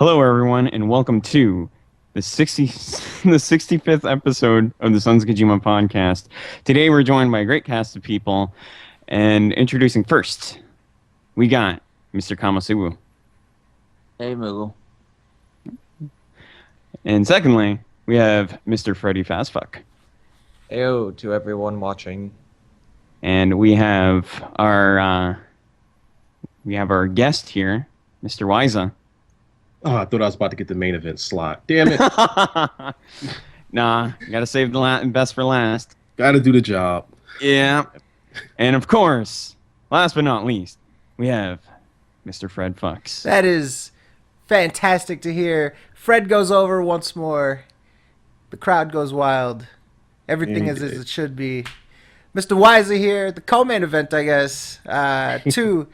Hello, everyone, and welcome to the 65th episode of the Sons of Kojima podcast. Today, we're joined by a great cast of people, and introducing first, we got Mr. Kamasubu. Hey, Moogle. And secondly, we have Mr. Freddy Fastfuck. Heyo to everyone watching. And we have our guest here, Mr. Wyza. Oh, I thought I was about to get the main event slot. Damn it. Nah, you gotta save the best for last. Gotta do the job. Yeah. And of course, last but not least, we have Mr. Fred Fucks. That is fantastic to hear. Fred goes over once more. The crowd goes wild. Everything is as it should be. Mr. Wyza here, the co-main event, I guess, to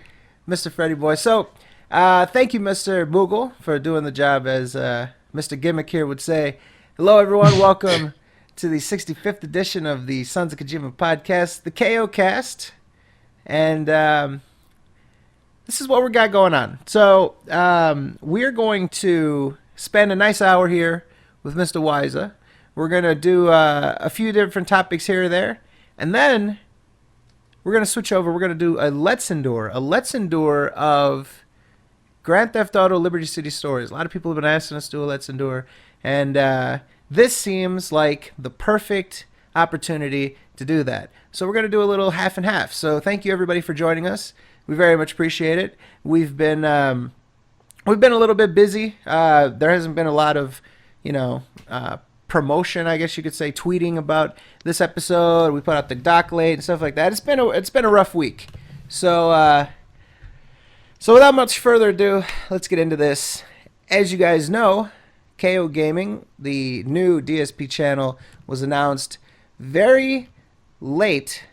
Mr. Freddy Boy. So, thank you, Mr. Moogle, for doing the job, as Mr. Gimmick here would say. Hello, everyone. Welcome to the 65th edition of the Sons of Kojima podcast, the KO Kast. And this is what we got going on. So, we're going to spend a nice hour here with Mr. Wyza. We're going to do a few different topics here or there. And then we're going to switch over. We're going to do a Let's Endure of Grand Theft Auto Liberty City Stories. A lot of people have been asking us to do a Let's Endure. And this seems like the perfect opportunity to do that. So we're going to do a little half and half. So thank you, everybody, for joining us. We very much appreciate it. We've been a little bit busy. There hasn't been a lot of, promotion, I guess you could say, tweeting about this episode. We put out the doc late and stuff like that. It's been a rough week. So without much further ado, let's get into this. As you guys know, KO Gaming, the new DSP channel, was announced very late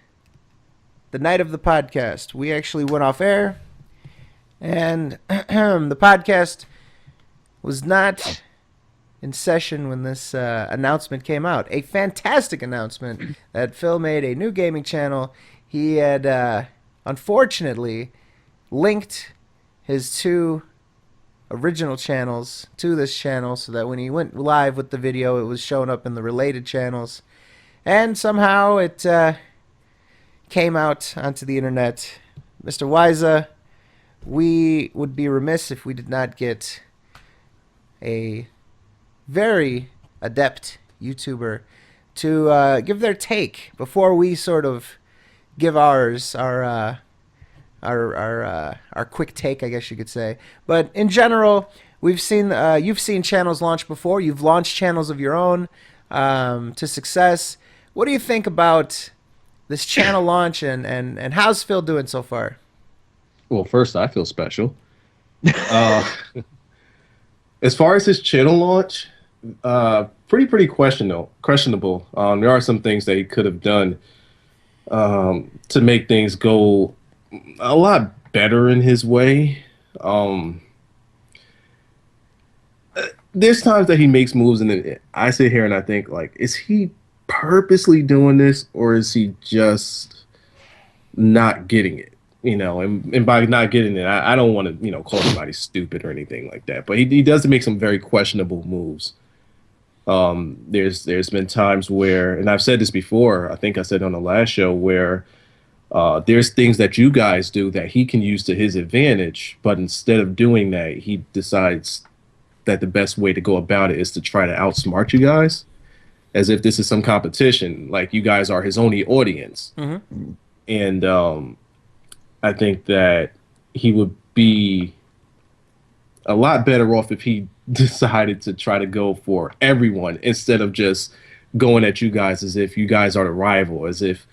the night of the podcast. We actually went off air, and the podcast was not in session when this announcement came out. A fantastic announcement that Phil made a new gaming channel. He had, unfortunately, linked his two original channels to this channel so that when he went live with the video, it was showing up in the related channels. And somehow it came out onto the internet. Mr. Wyza, we would be remiss if we did not get a very adept YouTuber to give their take before we sort of give ours, our quick take, I guess you could say. But in general, you've seen channels launch before. You've launched channels of your own to success. What do you think about this channel launch, and how's Phil doing so far? Well, first, I feel special. As far as his channel launch, pretty questionable. There are some things that he could have done to make things go a lot better in his way. There's times that he makes moves, and then I sit here and I think, like, is he purposely doing this, or is he just not getting it? And by not getting it, I don't want to, call somebody stupid or anything like that. But he does make some very questionable moves. There's been times where, and I've said this before, I think I said on the last show, where there's things that you guys do that he can use to his advantage, but instead of doing that, he decides that the best way to go about it is to try to outsmart you guys, as if this is some competition, like you guys are his only audience. Mm-hmm. And I think that he would be a lot better off if he decided to try to go for everyone instead of just going at you guys as if you guys are the rival, as if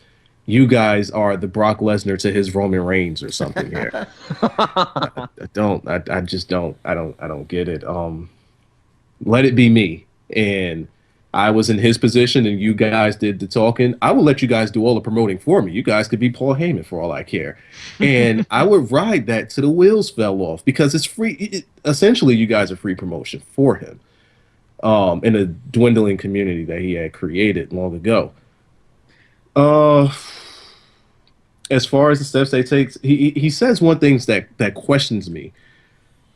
you guys are the Brock Lesnar to his Roman Reigns or something here. I don't get it. Let it be me. And I was in his position and you guys did the talking. I will let you guys do all the promoting for me. You guys could be Paul Heyman for all I care. And I would ride that till the wheels fell off, because it's free. Essentially, you guys are free promotion for him in a dwindling community that he had created long ago. As far as the steps they take, he says one thing that questions me.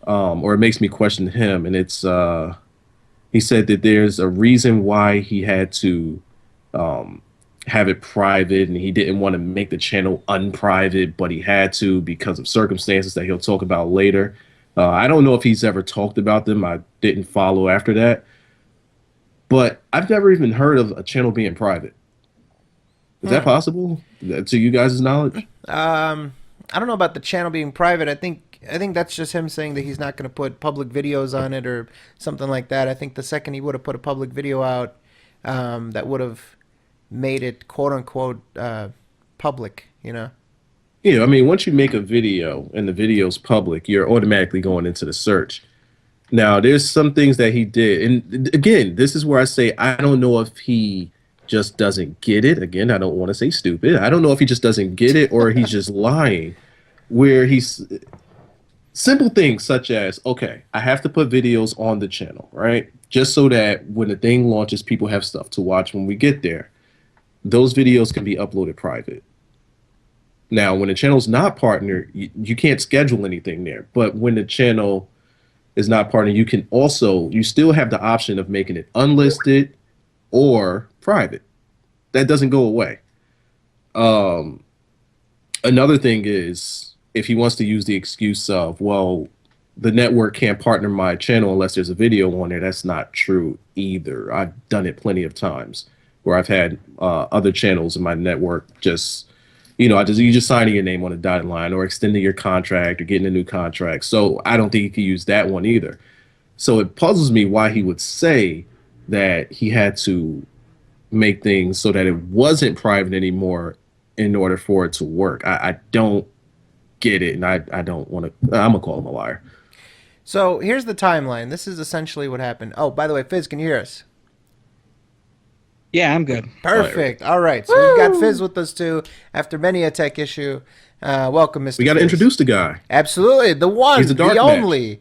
or it makes me question him. And it's he said that there's a reason why he had to have it private, and he didn't want to make the channel unprivate, but he had to because of circumstances that he'll talk about later. I don't know if he's ever talked about them. I didn't follow after that, but I've never even heard of a channel being private. Is that possible to you guys' knowledge? I don't know about the channel being private. I think that's just him saying that he's not going to put public videos on it or something like that. I think the second he would have put a public video out, that would have made it quote unquote public, you know. Yeah, I mean, once you make a video and the video's public, you're automatically going into the search. Now, there's some things that he did, and again, this is where I say I don't know if he just doesn't get it. Again, I don't want to say stupid. I don't know if he just doesn't get it or he's just lying. Where he's simple things such as, okay, I have to put videos on the channel, right? Just so that when the thing launches, people have stuff to watch when we get there. Those videos can be uploaded private. Now, when the channel's not partnered, you can't schedule anything there. But when the channel is not partnered, you still have the option of making it unlisted or private. That doesn't go away. Another thing is, if he wants to use the excuse of, well, the network can't partner my channel unless there's a video on there, that's not true either. I've done it plenty of times where I've had other channels in my network just, you just signing your name on a dotted line or extending your contract or getting a new contract. So I don't think he could use that one either. So it puzzles me why he would say that he had to make things so that it wasn't private anymore in order for it to work. I don't get it, and I don't want to. I'm gonna call him a liar. So here's the timeline. This is essentially what happened. Oh, by the way, Fizz, can you hear us? Yeah, I'm good. Perfect. All right. So we've got Fizz with us too after many a tech issue. Welcome, Mr. We got to Fizz. introduce the guy. Absolutely. The one, He's a dark the match. only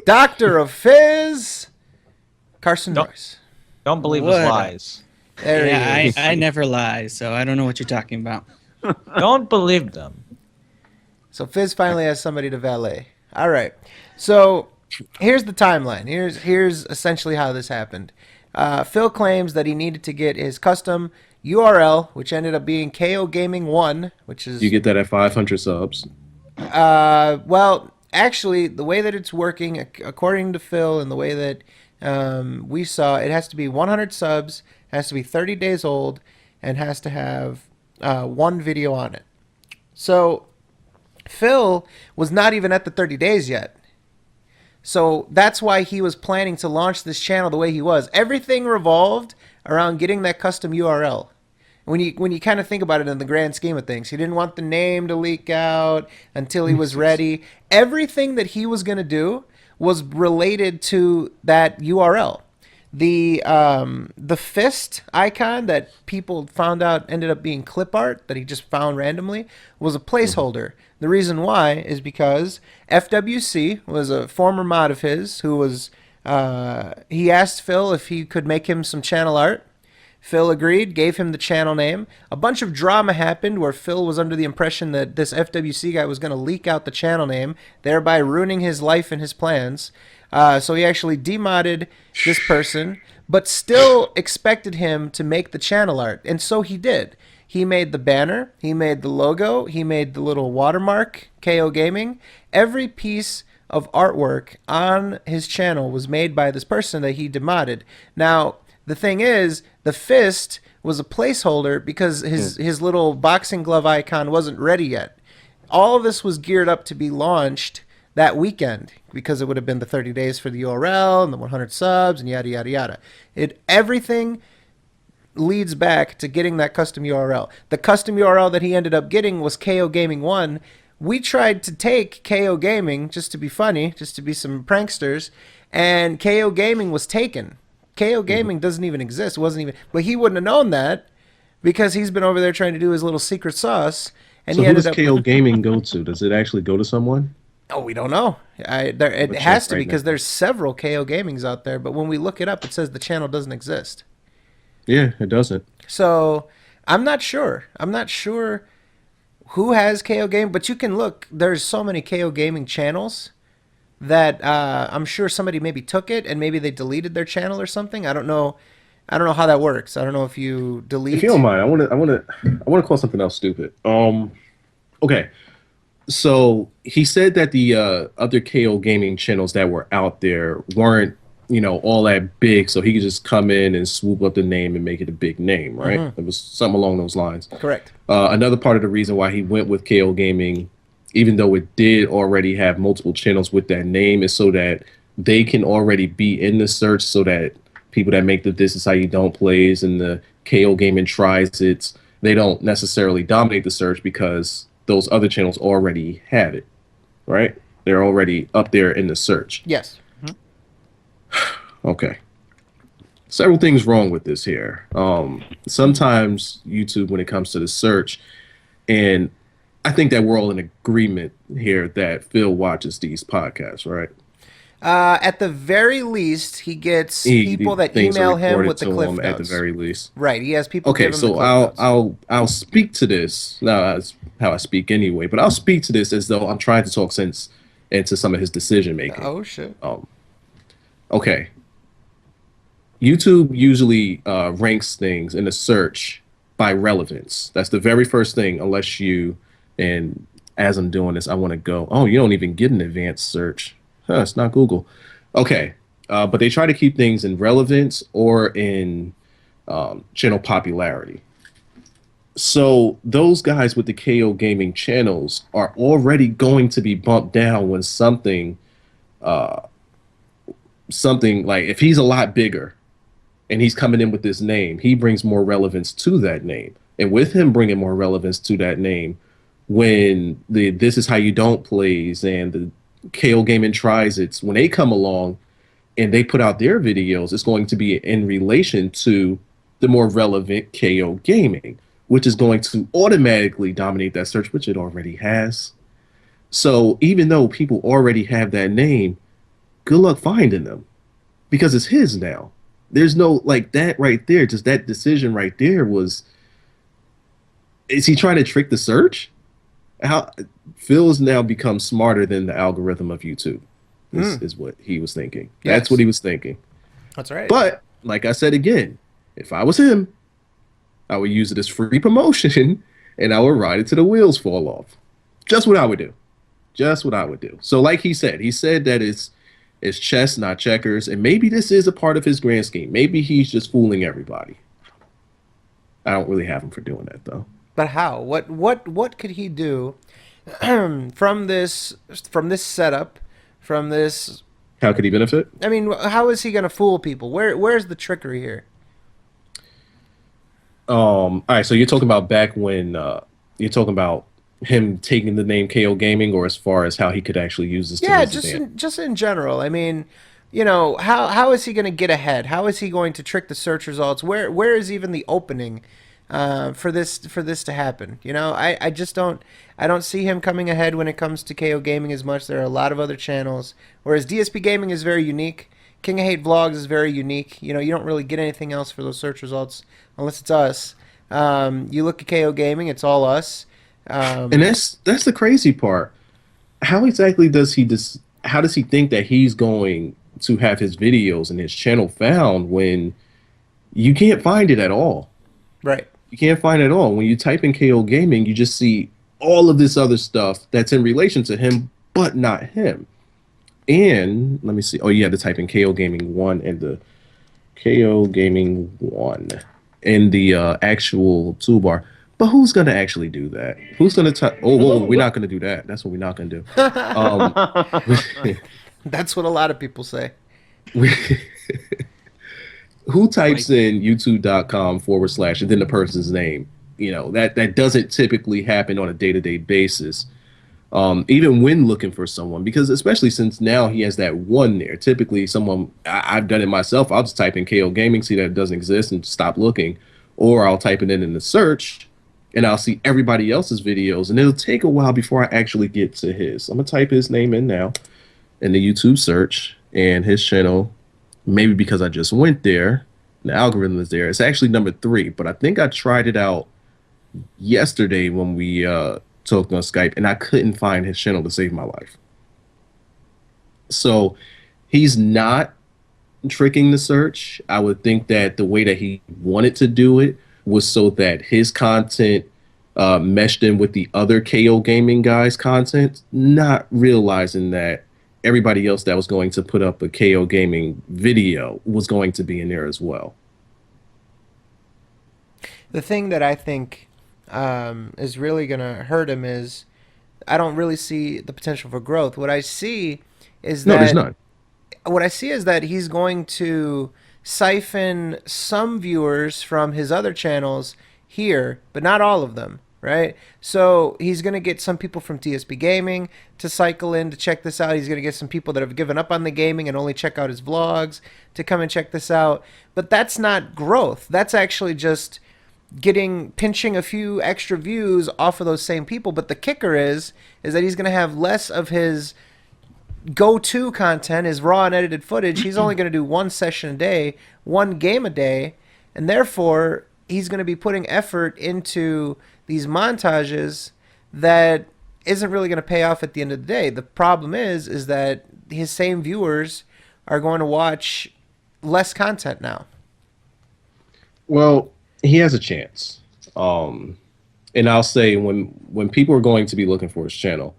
Doctor of Fizz, Carson Don't- Royce. Don't believe What? his lies. There Yeah, he is. I never lie, so I don't know what you're talking about. Don't believe them. So Fizz finally has somebody to valet. All right. So here's the timeline. Here's essentially how this happened. Phil claims that he needed to get his custom URL, which ended up being KO Gaming 1, which is You get that at 500 subs. well, actually, the way that it's working, according to Phil, and the way that we saw, it has to be 100 subs, has to be 30 days old, and has to have one video on it. So Phil was not even at the 30 days yet. So that's why he was planning to launch this channel the way he was. Everything revolved around getting that custom URL. When you kind of think about it in the grand scheme of things, he didn't want the name to leak out until he was ready. Everything that he was going to do was related to that URL. The fist icon that people found out ended up being clip art that he just found randomly was a placeholder. The reason why is because FWC was a former mod of his who was he asked Phil if he could make him some channel art. Phil agreed, gave him the channel name. A bunch of drama happened where Phil was under the impression that this FWC guy was going to leak out the channel name, thereby ruining his life and his plans. So he actually demodded this person, but still expected him to make the channel art. And so he did. He made the banner, he made the logo, he made the little watermark, KO Gaming. Every piece of artwork on his channel was made by this person that he demodded. Now, the thing is, the fist was a placeholder because his little boxing glove icon wasn't ready yet. All of this was geared up to be launched that weekend because it would have been the 30 days for the URL and the 100 subs and yada, yada, yada. Everything leads back to getting that custom URL. The custom URL that he ended up getting was KO Gaming 1. We tried to take KO Gaming just to be funny, just to be some pranksters, and KO Gaming was taken. KO Gaming doesn't even exist. It wasn't even, but he wouldn't have known that because he's been over there trying to do his little secret sauce. And So he who ended does up. KO Gaming go to? Does it actually go to someone? Oh, we don't know. It Let's has check to right because now. there's several KO Gamings out there. But when we look it up, it says the channel doesn't exist. Yeah, it doesn't. So I'm not sure. I'm not sure who has KO Gaming, but you can look. There's so many KO Gaming channels that I'm sure somebody maybe took it and maybe they deleted their channel or something. I don't know. I don't know how that works. I don't know if you delete. If you don't mind, I want to call something else stupid. Okay. So he said that the other KO gaming channels that were out there weren't, all that big, so he could just come in and swoop up the name and make it a big name, right? It was something along those lines. Correct. Another part of the reason why he went with KO Gaming, even though it did already have multiple channels with that name, is so that they can already be in the search, so that people that make the This Is How You Don't plays and the KO Gaming tries it, they don't necessarily dominate the search because those other channels already have it, right? They're already up there in the search. Yes. Okay. Several things wrong with this here. Sometimes YouTube, when it comes to the search, and I think that we're all in agreement here that Phil watches these podcasts, right? At the very least, he gets people that Things are email him recorded with the to cliff him notes. at the very least. Right. He has people. Okay, give him so the cliff notes. I'll speak to this. Now that's how I speak anyway, but I'll speak to this as though I'm trying to talk sense into some of his decision making. Oh shit. Okay. YouTube usually ranks things in the search by relevance. That's the very first thing, unless you, and as I'm doing this, I want to go, oh, you don't even get an advanced search. It's not Google. Okay. But they try to keep things in relevance or in channel popularity. So those guys with the KO Gaming channels are already going to be bumped down when something like, if he's a lot bigger and he's coming in with this name, he brings more relevance to that name. And with him bringing more relevance to that name, when the This Is How You Don't plays and the KO Gaming tries it, when they come along and they put out their videos, it's going to be in relation to the more relevant KO Gaming, which is going to automatically dominate that search, which it already has. So even though people already have that name, good luck finding them because it's his now. There's no, like, that right there, just that decision right there was, is he trying to trick the search? Phil's now become smarter than the algorithm of YouTube, is what he was thinking. Yes. That's what he was thinking. That's right. But like I said again, if I was him, I would use it as free promotion and I would ride it till the wheels fall off. Just what I would do. Just what I would do. So like he said that it's chess, not checkers, and maybe this is a part of his grand scheme. Maybe he's just fooling everybody. I don't really have him for doing that though. But how? What could he do from this setup, from this? How could he benefit? I mean, how is he going to fool people? Where's the trickery here? All right, so you're talking about back when you're talking about him taking the name KO Gaming, or as far as how he could actually use this to his advantage? just in general. I mean, how is he going to get ahead? How is he going to trick the search results? Where is even the opening for this to happen? I just don't see him coming ahead when it comes to KO Gaming as much. There are a lot of other channels, whereas DSP Gaming is very unique. King of Hate Vlogs is very unique. You don't really get anything else for those search results unless it's us. You look at KO Gaming, it's all us. And that's the crazy part. How exactly does he how does he think that he's going to have his videos and his channel found when you can't find it at all? Right. You can't find it at all. When you type in KO Gaming, you just see all of this other stuff that's in relation to him, but not him. And let me see. Oh, you have to type in KO Gaming 1 and the KO Gaming 1 in the actual toolbar. But who's going to actually do that? Who's going to type? Oh, whoa, we're not going to do that. That's what we're not going to do. That's what a lot of people say. Who types in youtube.com/ and then the person's name? That doesn't typically happen on a day-to-day basis. Even when looking for someone, because especially since now he has that one there. Typically I've done it myself. I'll just type in KO Gaming, see that it doesn't exist and stop looking. Or I'll type it in the search and I'll see everybody else's videos, and it'll take a while before I actually get to his. I'm going to type his name in now in the YouTube search, and his channel, maybe because I just went there, the algorithm is there. It's actually number 3, but I think I tried it out yesterday when we talked on Skype, and I couldn't find his channel to save my life. So he's not tricking the search. I would think that the way that he wanted to do it was so that his content meshed in with the other KO Gaming guys' content, not realizing that everybody else that was going to put up a KO Gaming video was going to be in there as well. The thing that I think is really going to hurt him is I don't really see the potential for growth. What I see is No, that there's none. what I see is that he's going to siphon some viewers from his other channels here, but not all of them, right? So he's going to get some people from TSP Gaming to cycle in to check this out. He's going to get some people that have given up on the gaming and only check out his vlogs to come and check this out. But that's not growth. That's actually just pinching a few extra views off of those same people. But the kicker is that he's going to have less of his go-to content, his raw and edited footage. He's only going to do one session a day, one game a day, and therefore he's going to be putting effort into these montages that isn't really going to pay off at the end of the day. The problem is that his same viewers are going to watch less content now. Well, he has a chance. And I'll say when people are going to be looking for his channel,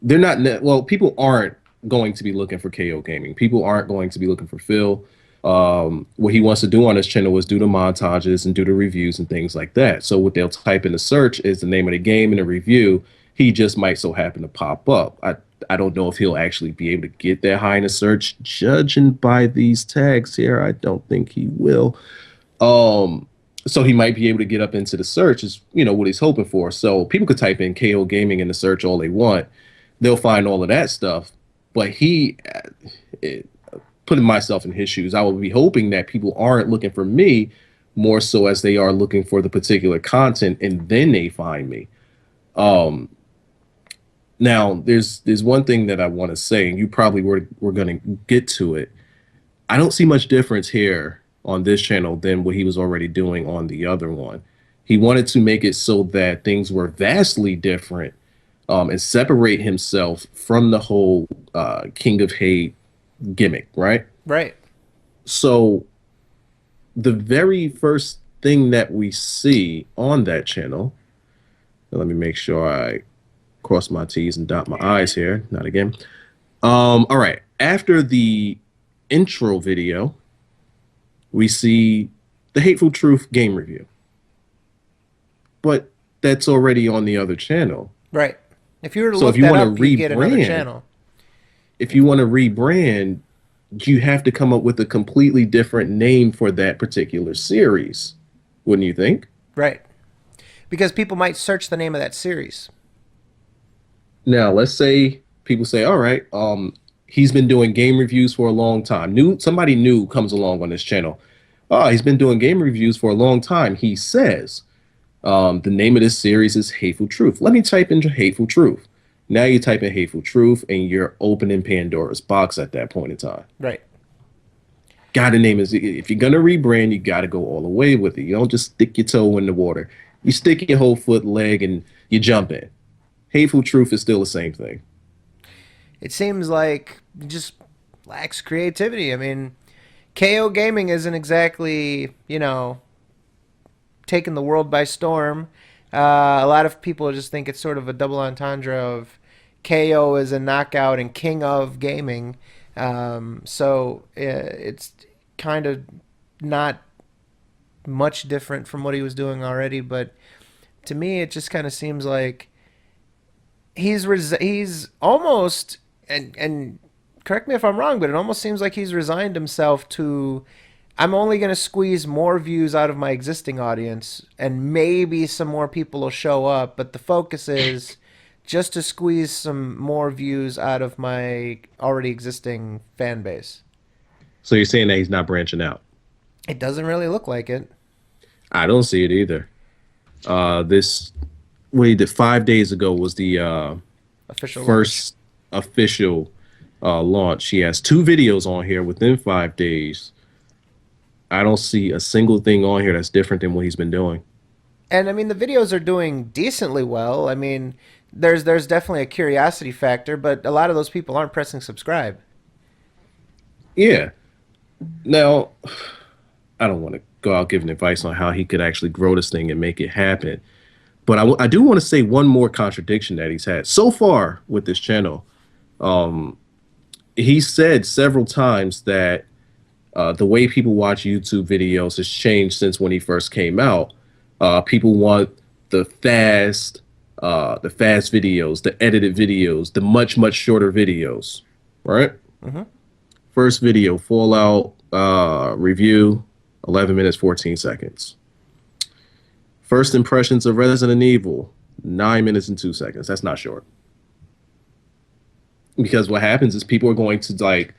they're not people aren't going to be looking for KO Gaming. People aren't going to be looking for Phil. What he wants to do on his channel is do the montages and do the reviews and things like that. So what they'll type in the search is the name of the game and a review. He just might so happen to pop up. I don't know if he'll actually be able to get that high in a search. Judging by these tags here, I don't think he will. So he might be able to get up into the search is, what he's hoping for. So people could type in KO Gaming in the search all they want. They'll find all of that stuff. But putting myself in his shoes, I would be hoping that people aren't looking for me more so as they are looking for the particular content, and then they find me. Now, there's one thing that I want to say, and you probably were going to get to it. I don't see much difference here on this channel than what he was already doing on the other one. He wanted to make it so that things were vastly different and separate himself from the whole King of Hate gimmick, right? Right. So the very first thing that we see on that channel, let me make sure I cross my T's and dot my I's here, not again. All right, after the intro video, we see the Hateful Truth game review. But that's already on the other channel. Right. If you were to So look if you that wanna up, you get another rebrand, channel. If you want to rebrand, you have to come up with a completely different name for that particular series, wouldn't you think? Right. Because people might search the name of that series. Now, let's say people say, all right, he's been doing game reviews for a long time. Somebody new comes along on this channel. Oh, he's been doing game reviews for a long time. He says, the name of this series is Hateful Truth. Let me type into Hateful Truth. Now you type in Hateful Truth and you're opening Pandora's box at that point in time. Right. Gotta name is if you're gonna rebrand, you gotta go all the way with it. You don't just stick your toe in the water. You stick your whole foot, leg, and you jump in. Hateful Truth is still the same thing. It seems like it just lacks creativity. I mean, KO Gaming isn't exactly, taking the world by storm. A lot of people just think it's sort of a double entendre of KO is a knockout and king of gaming. So it's kind of not much different from what he was doing already. But to me, it just kind of seems like he's almost, and correct me if I'm wrong, but it almost seems like he's resigned himself to, I'm only going to squeeze more views out of my existing audience, and maybe some more people will show up, but the focus is just to squeeze some more views out of my already existing fan base. So you're saying that he's not branching out? It doesn't really look like it. I don't see it either. What he did 5 days ago was the Official first official launch. He has 2 videos on here within 5 days. I don't see a single thing on here that's different than what he's been doing. And I mean, the videos are doing decently well. I mean, there's definitely a curiosity factor, but a lot of those people aren't pressing subscribe. Yeah. Now, I don't want to go out giving advice on how he could actually grow this thing and make it happen. But I do want to say one more contradiction that he's had so far with this channel. He said several times that the way people watch YouTube videos has changed since when he first came out. People want the fast videos, the edited videos, the much shorter videos, right? Mm-hmm. First video, Fallout review, 11 minutes 14 seconds. First impressions of Resident Evil, 9 minutes and 2 seconds. That's not short. Because what happens is people are going to like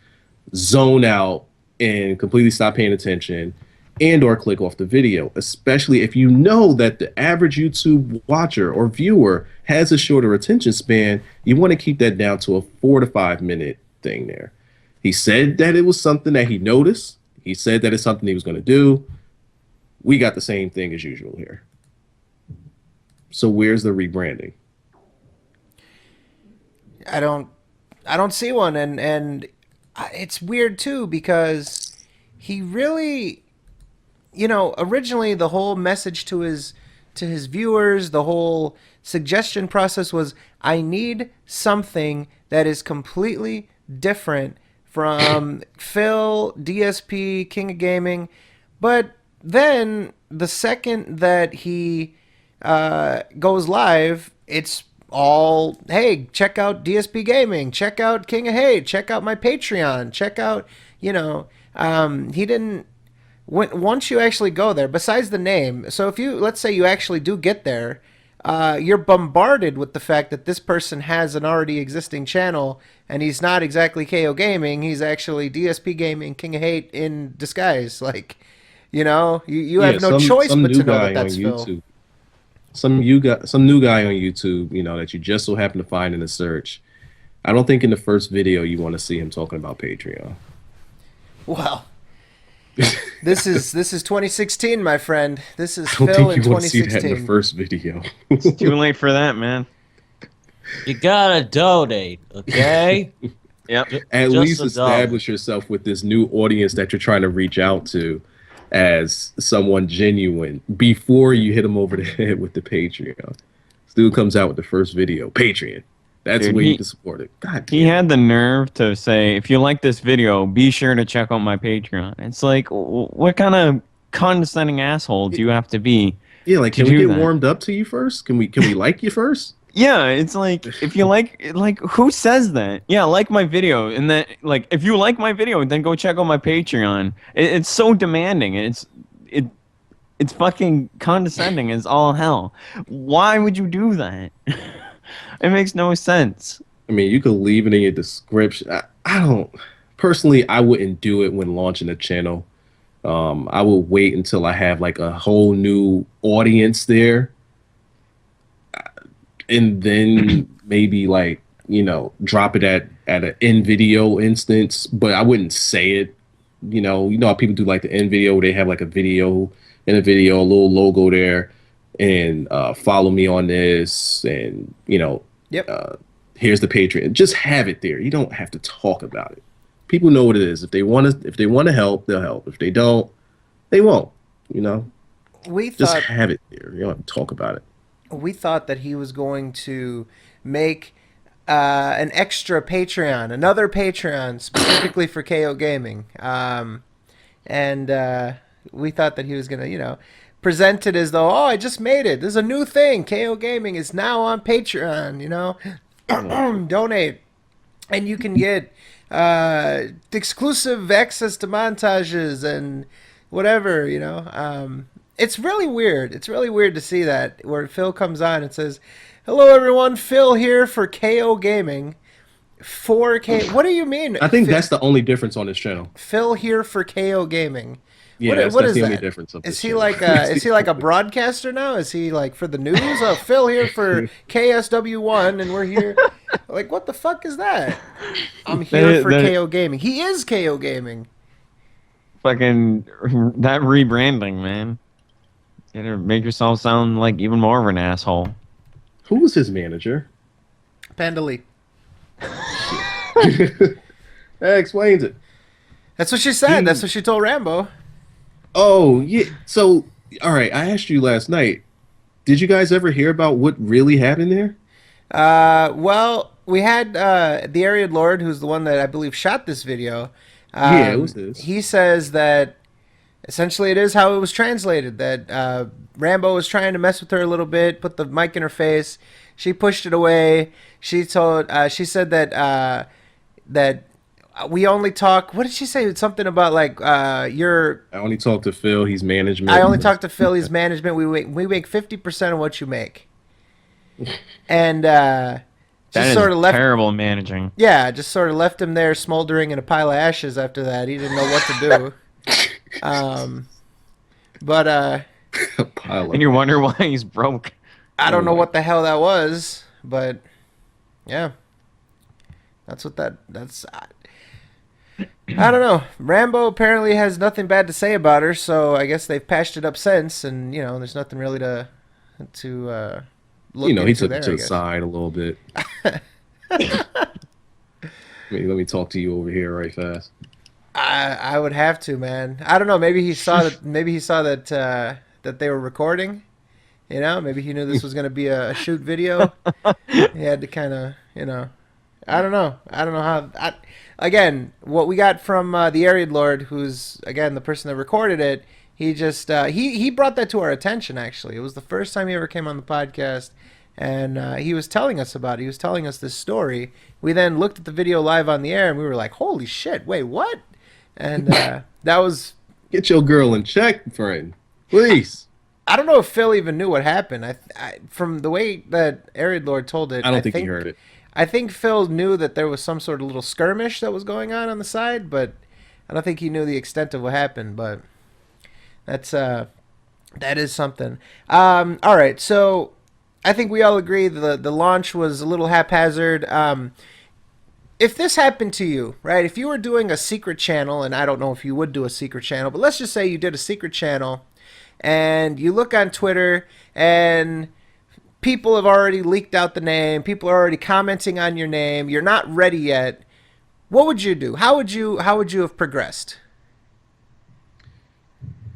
zone out and completely stop paying attention and or click off the video, especially if you know that the average YouTube watcher or viewer has a shorter attention span. You want to keep that down to a 4 to 5 minute thing there. He said that it was something that he noticed. He said that it's something he was going to do. We got the same thing as usual here. So where's the rebranding? I don't see one, and it's weird too because he really, originally the whole message to his viewers, the whole suggestion process was, I need something that is completely different from Phil, DSP, King of Gaming. But then the second that he goes live, it's all, hey, check out DSP Gaming, check out King of Hate, check out my Patreon, check out, he didn't, once you actually go there, besides the name, so if you, let's say you actually do get there, you're bombarded with the fact that this person has an already existing channel, and he's not exactly KO Gaming, he's actually DSP Gaming, King of Hate in disguise, like, you have no choice but to know that that's Phil. YouTube. Some new guy on YouTube, that you just so happen to find in a search. I don't think in the first video you want to see him talking about Patreon. Well, this is 2016, my friend. This is I don't Phil think in you want to see that 2016. in the first video. It's too late for that, man. You gotta donate, okay? Yep. At Just least a establish yourself with this new audience that you're trying to reach out to as someone genuine before you hit him over the head with the Patreon. This dude comes out with the first video, Patreon. That's Dude, where you can support it. God damn. He had the nerve to say, if you like this video, be sure to check out my Patreon. It's like, what kind of condescending asshole do you have to be? Yeah, like, to can we do get that? warmed up to you first? Can we like you first? Yeah, it's like, if you like, who says that? Yeah, like my video, and then, like, if you like my video, then go check out my Patreon. It's so demanding. It's fucking condescending as all hell. Why would you do that? It makes no sense. I mean, you could leave it in your description. I don't personally. I wouldn't do it when launching a channel. I would wait until I have like a whole new audience there, and then maybe like drop it at an in video instance. But I wouldn't say it. You know how people do like the in video where they have like a video in a video, a little logo there, and follow me on this, and Yep. here's the Patreon. Just have it there. You don't have to talk about it. People know what it is. If they want to help, they'll help. If they don't, they won't. We Just thought have it there. You don't have to talk about it. we thought that he was going to make an extra Patreon, another Patreon specifically for KO Gaming, and we thought that he was gonna, present it as though, oh, I just made it. There's a new thing. KO Gaming is now on Patreon. Donate, and you can get exclusive access to montages and whatever. It's really weird. It's really weird to see that where Phil comes on and says, "Hello, everyone. Phil here for KO Gaming." 4K. What do you mean? I think that's the only difference on this channel. Phil here for KO Gaming. Yeah, What that's is the only that? difference. Of Is this he channel. like a broadcaster now? Is he like for the news? Oh, Phil here for KSW1, and we're here. Like, what the fuck is that? I'm here for KO Gaming. He is KO Gaming. Fucking that rebranding, man. You gotta make yourself sound like even more of an asshole. Who was his manager? Pandali. That explains it. That's what she said. That's what she told Rambo. Oh, yeah. So, all right, I asked you last night, did you guys ever hear about what really happened there? Well, we had the Ariad Lord, who's the one that I believe shot this video. Yeah, it was his. He says that essentially it is how it was translated. That Rambo was trying to mess with her a little bit, put the mic in her face. She pushed it away. She said that that we only talk. What did she say? Something about like you're. I only talk to Phil. He's management. I only talk to Philly's management. We make 50% of what you make. And That just is sort of left. terrible managing. Yeah, just sort of left him there smoldering in a pile of ashes. After that, he didn't know what to do. But A pile And you wonder why he's broke. I don't know what the hell that was. But yeah, that's what that's. I don't know. Rambo apparently has nothing bad to say about her, so I guess they've patched it up since, and there's nothing really to look into he took there, it to I the guess. side a little bit. Let me talk to you over here right fast. I would have to, man. I don't know. Maybe he saw that. Maybe he saw that that they were recording. Maybe he knew this was going to be a shoot video. He had to kind of, I don't know. I don't know how. Again, what we got from the Ariad Lord, who's again the person that recorded it, he just he brought that to our attention. Actually, it was the first time he ever came on the podcast, and he was telling us about it. He was telling us this story. We then looked at the video live on the air, and we were like, "Holy shit! Wait, what?" And that was. Get your girl in check, friend. Please. I don't know if Phil even knew what happened. From the way that Ariad Lord told it, I don't think he heard it. I think Phil knew that there was some sort of little skirmish that was going on the side, but I don't think he knew the extent of what happened. But that is something. All right, so I think we all agree the launch was a little haphazard. If this happened to you, right? If you were doing a secret channel, and I don't know if you would do a secret channel, but let's just say you did a secret channel, and you look on Twitter and people have already leaked out the name. People are already commenting on your name. You're not ready yet. What would you do? How would you have progressed?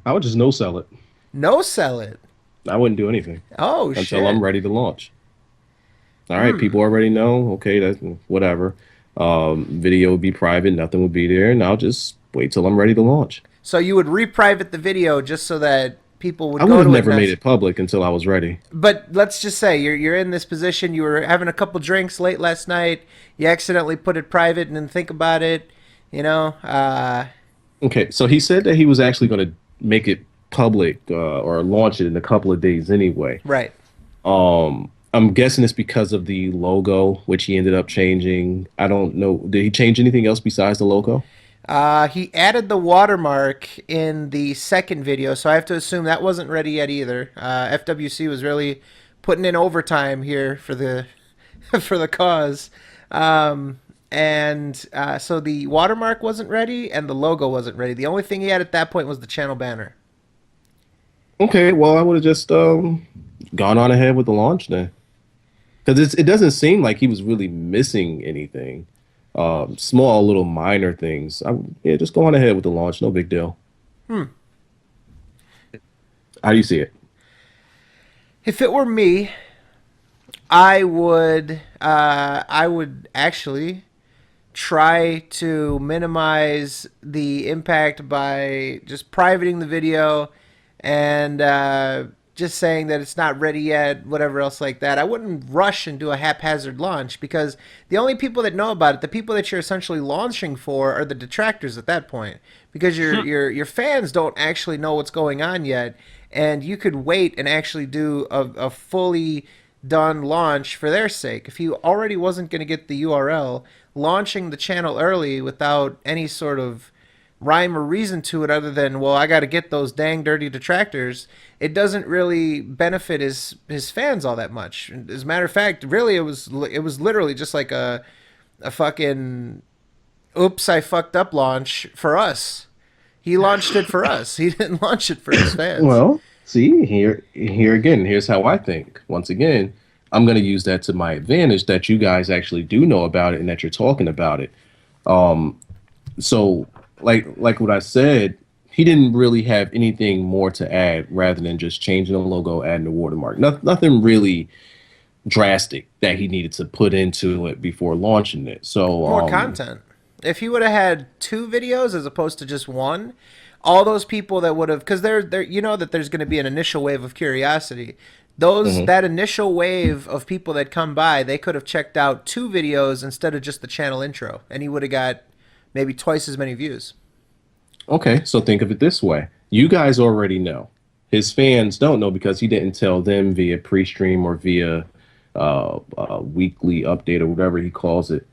I would just no sell it. No sell it. I wouldn't do anything Oh, shit. until I'm ready to launch. All right, people already know. Okay, that's whatever. Video would be private. Nothing would be there, and I'll just wait till I'm ready to launch. So you would re-private the video just so that people would I go would to have it never and made it public until I was ready. But let's just say you're in this position. You were having a couple drinks late last night. You accidentally put it private and then think about it. Okay, so he said that he was actually going to make it public or launch it in a couple of days anyway. Right. I'm guessing it's because of the logo, which he ended up changing. I don't know. Did he change anything else besides the logo? He added the watermark in the second video, so I have to assume that wasn't ready yet either. FWC was really putting in overtime here for the for the cause. So the watermark wasn't ready and the logo wasn't ready. The only thing he had at that point was the channel banner. Okay, well, I would have just gone on ahead with the launch then. Because it doesn't seem like he was really missing anything. Small little minor things. Just go on ahead with the launch. No big deal. How do you see it? If it were me, I would actually try to minimize the impact by just privating the video and just saying that it's not ready yet, whatever else like that. I wouldn't rush and do a haphazard launch because the only people that know about it, the people that you're essentially launching for, are the detractors at that point. Because your fans don't actually know what's going on yet, and you could wait and actually do a fully done launch for their sake. If he already wasn't going to get the URL, launching the channel early without any sort of rhyme or reason to it other than, well, I got to get those dang dirty detractors, it doesn't really benefit his fans all that much. As a matter of fact, really it was literally just like a fucking oops, I fucked up launch for us. He launched it for us. He didn't launch it for his fans. Well, see, here again, here's how I think. Once again, I'm going to use that to my advantage that you guys actually do know about it and that you're talking about it. So like what I said, he didn't really have anything more to add rather than just changing the logo, adding the watermark. Nothing really drastic that he needed to put into it before launching it. So More content. If he would have had 2 videos as opposed to just one, all those people that would have, because they're you know that there's going to be an initial wave of curiosity. That initial wave of people that come by, they could have checked out 2 videos instead of just the channel intro, and he would have got maybe twice as many views. Okay, so think of it this way. You guys already know. His fans don't know because he didn't tell them via pre-stream or via weekly update or whatever he calls it.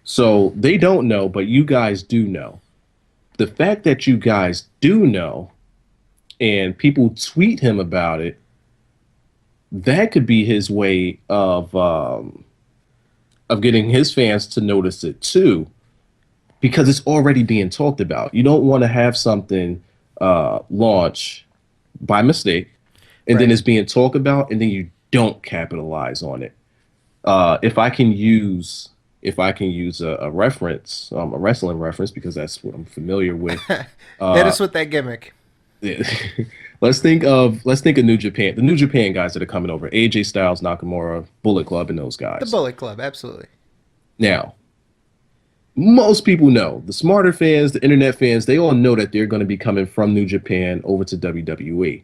So they don't know, but you guys do know. The fact that you guys do know and people tweet him about it, that could be his way of getting his fans to notice it too, because it's already being talked about. You don't want to have something launch by mistake and then it's being talked about and then you don't capitalize on it. If I can use a reference, a wrestling reference, because that's what I'm familiar with. Hit us with that gimmick. Let's think of New Japan. The New Japan guys that are coming over: AJ Styles, Nakamura, Bullet Club, and those guys. The Bullet Club, absolutely. Now, most people know, the smarter fans, the internet fans, they all know that they're going to be coming from New Japan over to WWE.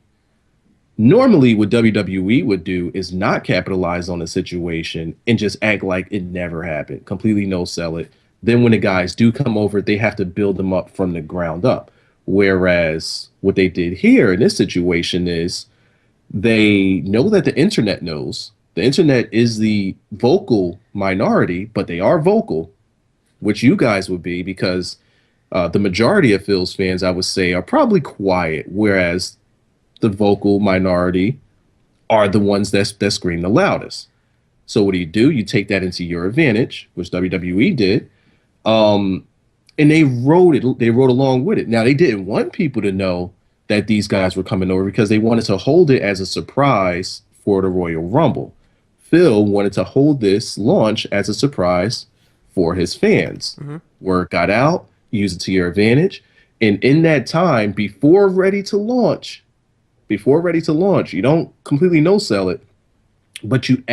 Normally, what WWE would do is not capitalize on the situation and just act like it never happened, completely no-sell it. Then when the guys do come over, they have to build them up from the ground up. Whereas what they did here in this situation is they know that the internet knows. The internet is the vocal minority, but they are vocal, which you guys would be, because the majority of Phil's fans, I would say, are probably quiet, whereas the vocal minority are the ones that scream the loudest. So what do? You take that into your advantage, which WWE did, and they rode along with it. Now, they didn't want people to know that these guys were coming over because they wanted to hold it as a surprise for the Royal Rumble. Phil wanted to hold this launch as a surprise for his fans. Word got out, use it to your advantage, and in that time, before ready to launch, you don't completely no-sell it, but you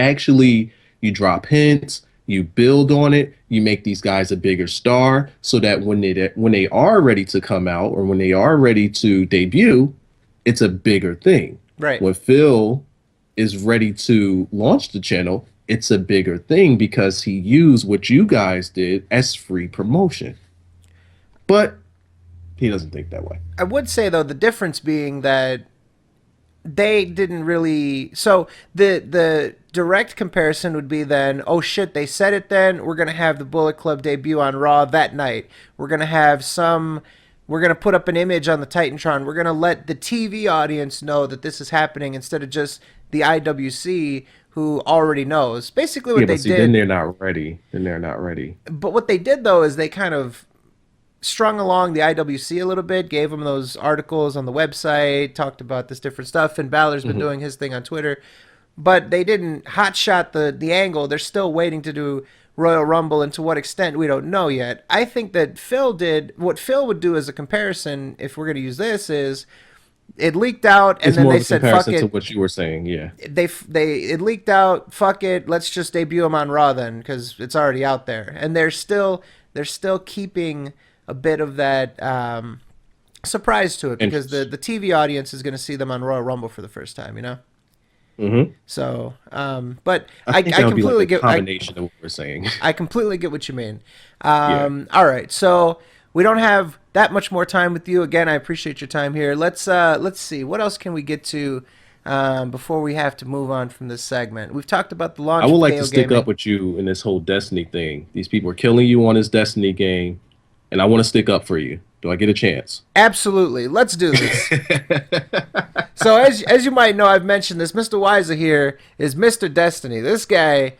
drop hints, you build on it, you make these guys a bigger star so that when they are ready to come out or when they are ready to debut, it's a bigger thing. Right. When Phil is ready to launch the channel, it's a bigger thing because he used what you guys did as free promotion. But he doesn't think that way. I would say, though, the difference being that they didn't really. So the direct comparison would be then, oh shit, they said it then. We're going to have the Bullet Club debut on Raw that night. We're going to put up an image on the Titantron. We're going to let the TV audience know that this is happening instead of just the IWC who already knows. Basically what they did. Then they're not ready. But what they did, though, is they kind of strung along the IWC a little bit, gave them those articles on the website, talked about this different stuff, and Balor's been doing his thing on Twitter. But they didn't hotshot the angle. They're still waiting to do Royal Rumble, and to what extent, we don't know yet. I think that what Phil would do as a comparison, if we're going to use this, is it leaked out, and then they said, fuck it. To what you were saying, yeah. It leaked out, fuck it, let's just debut him on Raw then, because it's already out there. And they're still keeping a bit of that surprise to it, because the TV audience is going to see them on Royal Rumble for the first time, you know? Mm-hmm. So, but I think that would be completely like a get combination of what we're saying. I completely get what you mean. All right, so we don't have that much more time with you. Again, I appreciate your time here. Let's see, what else can we get to before we have to move on from this segment? We've talked about the launch. I would like of to stick gaming. up with you in this whole Destiny thing. These people are killing you on this Destiny game, and I want to stick up for you. Do I get a chance? Absolutely. Let's do this. So as you might know, I've mentioned this. Mr. Wyza here is Mr. Destiny. This guy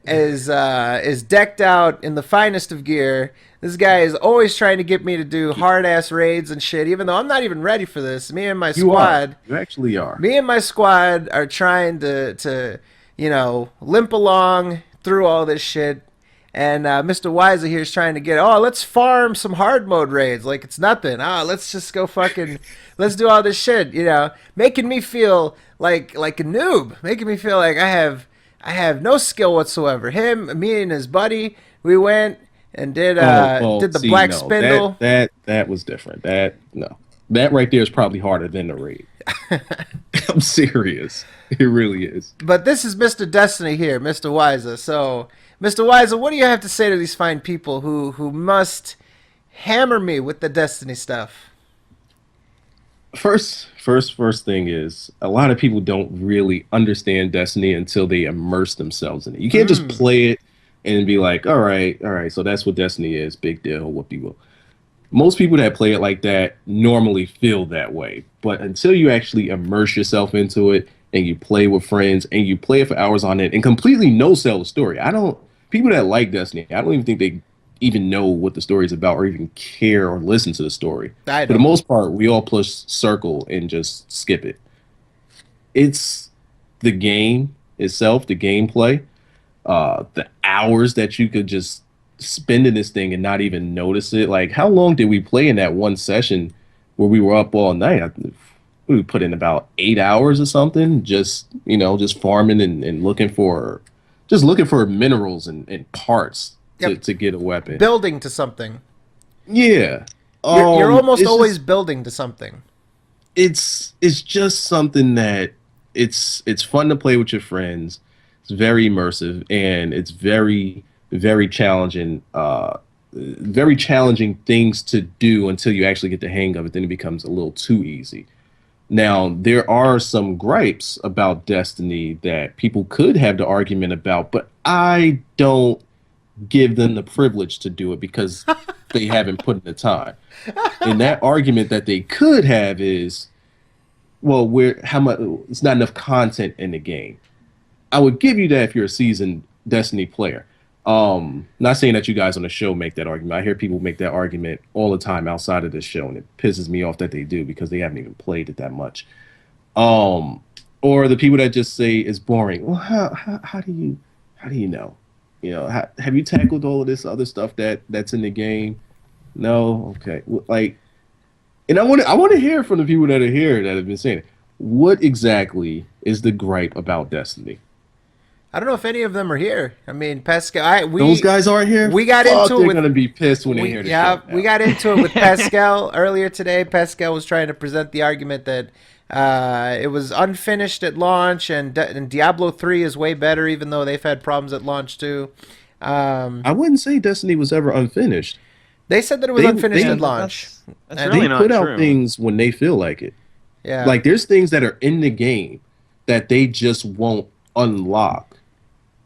is decked out in the finest of gear. This guy is always trying to get me to do hard-ass raids and shit, even though I'm not even ready for this. Me and my squad... You actually are. Me and my squad are trying to limp along through all this shit. And Mr. Wyza here is trying to get, oh, let's farm some hard mode raids like it's nothing. Let's just go let's do all this shit, making me feel like a noob, making me feel like I have no skill whatsoever. Me and his buddy, we went and did the black spindle. That was different. That right there is probably harder than the raid. I'm serious. It really is. But this is Mr. Destiny here, Mr. Wyza. So, Mr. Wyza, what do you have to say to these fine people who must hammer me with the Destiny stuff? First thing is, a lot of people don't really understand Destiny until they immerse themselves in it. You can't just play it and be like, all right, so that's what Destiny is. Big deal, whoopie-whoop. Most people that play it like that normally feel that way. But until you actually immerse yourself into it and you play with friends and you play it for hours on it and completely no-sell the story. People that like Destiny, I don't even think they even know what the story is about or even care or listen to the story. For the most part, we all push circle and just skip it. It's the game itself, the gameplay, the hours that you could just spend in this thing and not even notice it. Like, how long did we play in that one session where we were up all night? We put in about 8 hours or something, just farming and looking for minerals and parts to get a weapon. Building to something. Yeah. You're almost always building to something. It's just something that it's fun to play with your friends. It's very immersive and it's very, very challenging. Very challenging things to do until you actually get the hang of it. Then it becomes a little too easy. Now, there are some gripes about Destiny that people could have the argument about, but I don't give them the privilege to do it because they haven't put in the time. And that argument that they could have is, well, it's not enough content in the game. I would give you that if you're a seasoned Destiny player. Not saying that you guys on the show make that argument. I hear people make that argument all the time outside of this show, and it pisses me off that they do because they haven't even played it that much. Or the people that just say it's boring. Well, how do you know? Have you tackled all of this other stuff that's in the game? No, okay. And I want to hear from the people that are here that have been saying it. What exactly is the gripe about Destiny? I don't know if any of them are here. I mean, Pascal, those guys aren't here. We got into it. They're gonna be pissed when they hear the show. Yeah, we got into it with Pascal earlier today. Pascal was trying to present the argument that it was unfinished at launch, and Diablo 3 is way better, even though they've had problems at launch too. I wouldn't say Destiny was ever unfinished. They said that it was unfinished at launch. That's really not true. They put out things when they feel like it. Yeah, like there's things that are in the game that they just won't unlock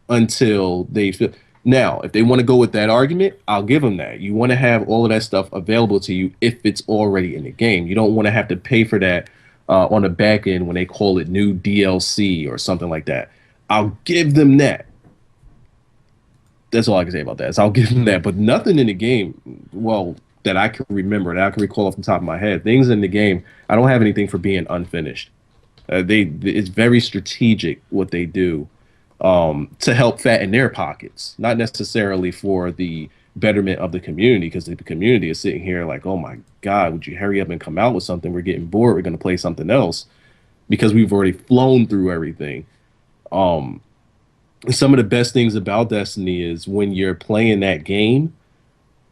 until they feel. Now, if they want to go with that argument, I'll give them that. You want to have all of that stuff available to you if it's already in the game. You don't want to have to pay for that on the back end when they call it new DLC or something like that. I'll give them that. That's all I can say about that. Is I'll give them that. But nothing in the game, well, that I can remember, that I can recall off the top of my head. Things in the game, I don't have anything for being unfinished. It's very strategic what they do. To help fatten their pockets, not necessarily for the betterment of the community, because the community is sitting here like, oh my God, would you hurry up and come out with something? We're getting bored. We're going to play something else because we've already flown through everything. Some of the best things about Destiny is when you're playing that game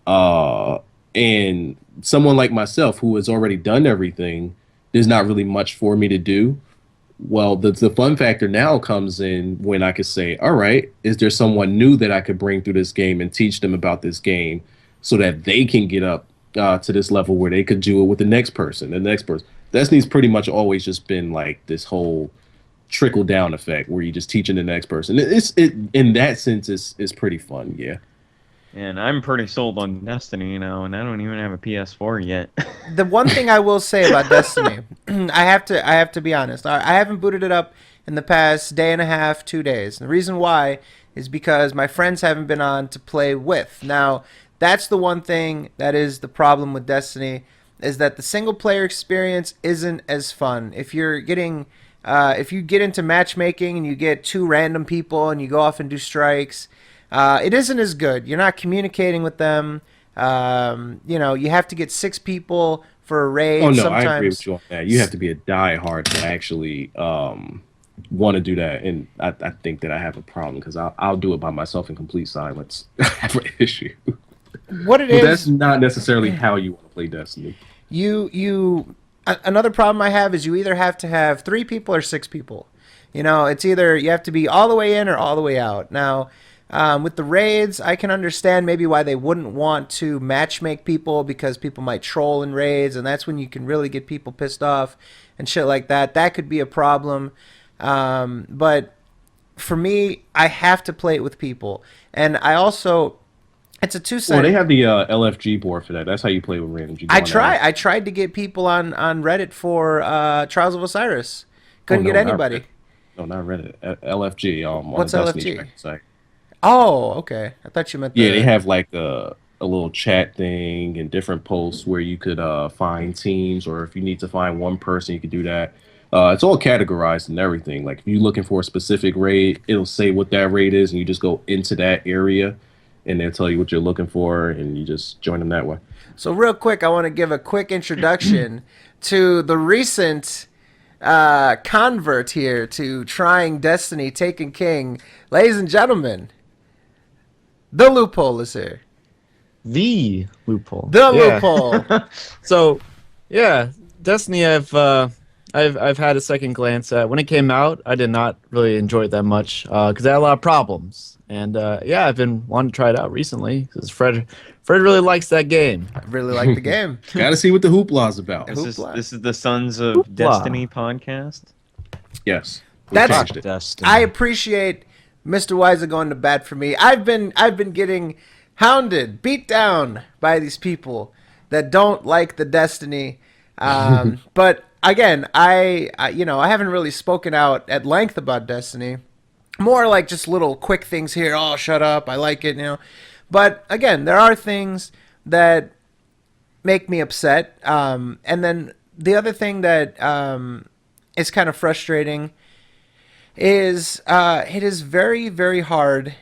and someone like myself who has already done everything, there's not really much for me to do. Well, the fun factor now comes in when I could say, all right, is there someone new that I could bring through this game and teach them about this game so that they can get up to this level where they could do it with the next person, Destiny's pretty much always just been like this whole trickle down effect where you're just teaching the next person. It in that sense is pretty fun, yeah. And I'm pretty sold on Destiny, and I don't even have a PS4 yet. The one thing I will say about Destiny, I have to be honest. I haven't booted it up in the past day and a half, 2 days. And the reason why is because my friends haven't been on to play with. Now, that's the one thing that is the problem with Destiny, is that the single player experience isn't as fun. If you get into matchmaking and you get two random people and you go off and do strikes, it isn't as good. You're not communicating with them. You have to get 6 people for a raid. Oh no, Sometimes. I agree with you on that. You have to be a diehard to actually want to do that, and I think that I have a problem because I'll do it by myself in complete silence. I have an issue. What it But is, that's not necessarily how you want to play Destiny. another problem I have is you either have to have 3 people or 6 people. It's either you have to be all the way in or all the way out. Now, with the raids, I can understand maybe why they wouldn't want to matchmake people because people might troll in raids, and that's when you can really get people pissed off and shit like that. That could be a problem. But for me, I have to play it with people. And I also, it's a two-sided. Well, they have the LFG board for that. That's how you play with randoms. You go on that. I tried to get people on Reddit for Trials of Osiris. Couldn't no, get not anybody. Reddit. No, not Reddit. LFG. On What's the Destiny LFG? site. Oh, okay. I thought you meant Yeah, they have like a little chat thing and different posts where you could find teams, or if you need to find one person, you could do that. It's all categorized and everything. Like if you're looking for a specific raid, it'll say what that raid is, and you just go into that area, and they'll tell you what you're looking for, and you just join them that way. So real quick, I want to give a quick introduction to the recent convert here to trying Destiny, Taken King. Ladies and gentlemen, the loophole is here. The loophole. The loophole. So, yeah, Destiny. I've had a second glance at. When it came out, I did not really enjoy it that much because it had a lot of problems. And I've been wanting to try it out recently because Fred really likes that game. I really like the game. Got to see what the hoopla's about. This is the Sons of Destiny podcast. Yes, we That's- changed it. Destiny. I appreciate Mr. Wyza going to bat for me. I've been getting hounded, beat down by these people that don't like the Destiny. But again, I haven't really spoken out at length about Destiny. More like just little quick things here. Oh, shut up! I like it, But again, there are things that make me upset. And then the other thing that is kind of frustrating is it is very, very hard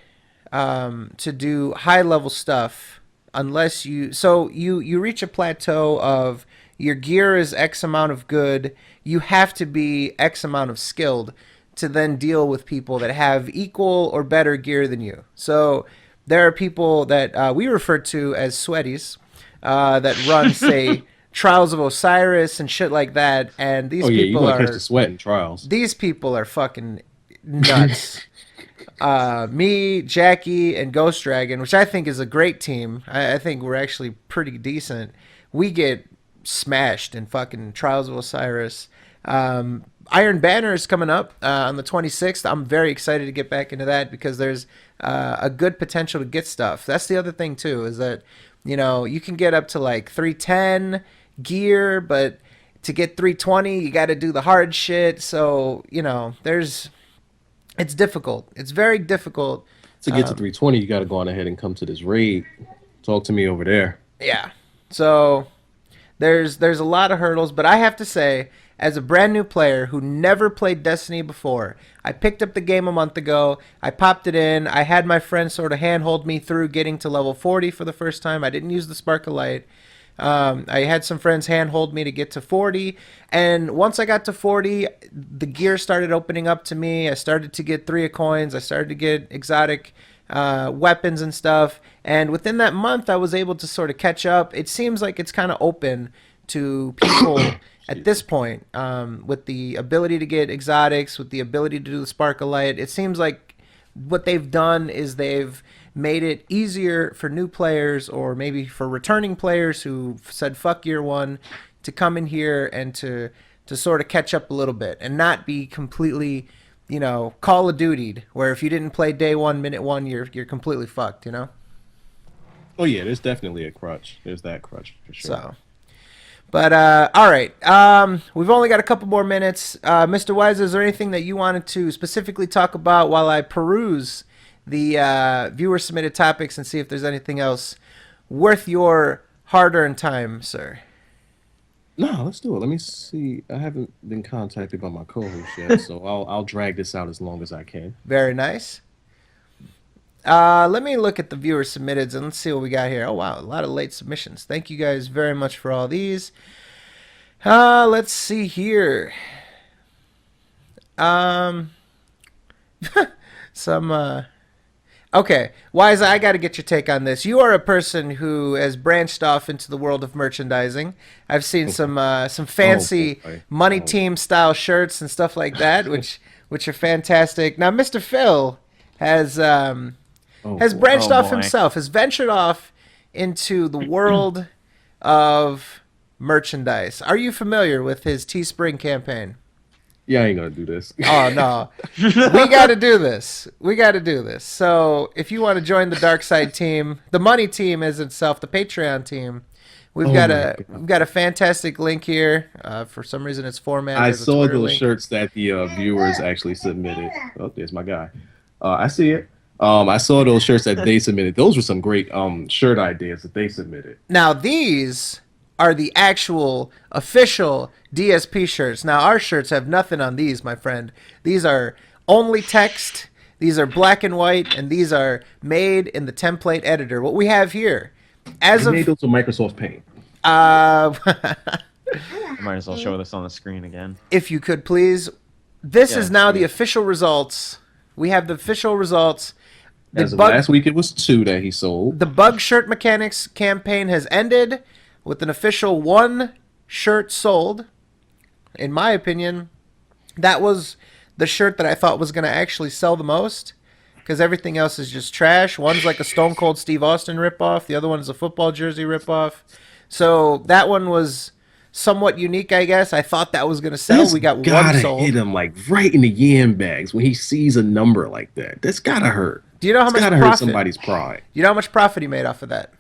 to do high level stuff unless you reach a plateau of your gear is X amount of good. You have to be X amount of skilled to then deal with people that have equal or better gear than you. So there are people that we refer to as sweaties that run, say, Trials of Osiris and shit like that. And these You people want to are catch the sweat in trials. these people are fucking nuts. Me, Jackie, and Ghost Dragon, which I think is a great team. I think we're actually pretty decent. We get smashed in fucking Trials of Osiris. Iron Banner is coming up on the 26th. I'm very excited to get back into that because there's a good potential to get stuff. That's the other thing too, is that you can get up to like 310 gear, but to get 320 you got to do the hard shit. So it's difficult. It's very difficult To get to 320, you got to go on ahead and come to this raid. Talk to me over there. Yeah. So there's a lot of hurdles, but I have to say, as a brand new player who never played Destiny before, I picked up the game a month ago. I popped it in. I had my friend sort of handhold me through getting to level 40 for the first time. I didn't use the Spark of Light. I had some friends handhold me to get to 40. And once I got to 40, the gear started opening up to me. I started to get 3 of coins. I started to get exotic weapons and stuff. And within that month, I was able to sort of catch up. It seems like it's kind of open to people at this point, with the ability to get exotics, with the ability to do the Spark of Light. It seems like what they've done is they've made it easier for new players, or maybe for returning players who said fuck year one, to come in here and to sort of catch up a little bit and not be completely, Call of Duty'd, where if you didn't play day one, minute one, you're completely fucked, Oh yeah, there's definitely a crutch. There's that crutch for sure. So, but all right, we've only got a couple more minutes. Mr. Wise, is there anything that you wanted to specifically talk about while I peruse the viewer submitted topics and see if there's anything else worth your hard-earned time, sir? No, let's do it. Let me see. I haven't been contacted by my co-host yet, so I'll drag this out as long as I can. Very nice. Let me look at the viewer submitteds and let's see what we got here. Oh wow, a lot of late submissions. Thank you guys very much for all these. Let's see here. Okay, Wyza, I got to get your take on this. You are a person who has branched off into the world of merchandising. I've seen some fancy money team style shirts and stuff like that, which are fantastic. Now, Mr. Phil has branched off himself, has ventured off into the world of merchandise. Are you familiar with his Teespring campaign? Yeah, I ain't gonna do this. Oh no, we got to do this. We got to do this. So if you want to join the Dark Side team, the money team is itself the Patreon team. We've got a fantastic link here. For some reason, it's formatted. I as a saw Twitter those link. shirts that the viewers actually submitted. Oh, there's my guy. I see it. I saw those shirts that they submitted. Those were some great shirt ideas that they submitted. Now these are the actual official DSP shirts. Now our shirts have nothing on these, my friend. These are only text. These are black and white, and these are made in the template editor. What we have here, as They made of those with Microsoft Paint. Might as well show this on the screen again. if you could please, this Yeah, is now sure. the official results. We have the official results. The As of bug, last week, it was 2 that he sold. the bug shirt mechanics campaign has ended with an official 1 shirt sold. In my opinion, that was the shirt that I thought was going to actually sell the most, because everything else is just trash. One's like a Stone Cold Steve Austin ripoff. The other one is a football jersey ripoff. So that one was somewhat unique, I guess. I thought that was going to sell. That's We got 1 gotta sold. hit him like right in the yam bags when he sees a number like that. That's gotta hurt. Do you know how It's much gotta hurt profit? somebody's pride. You know how much profit he made off of that?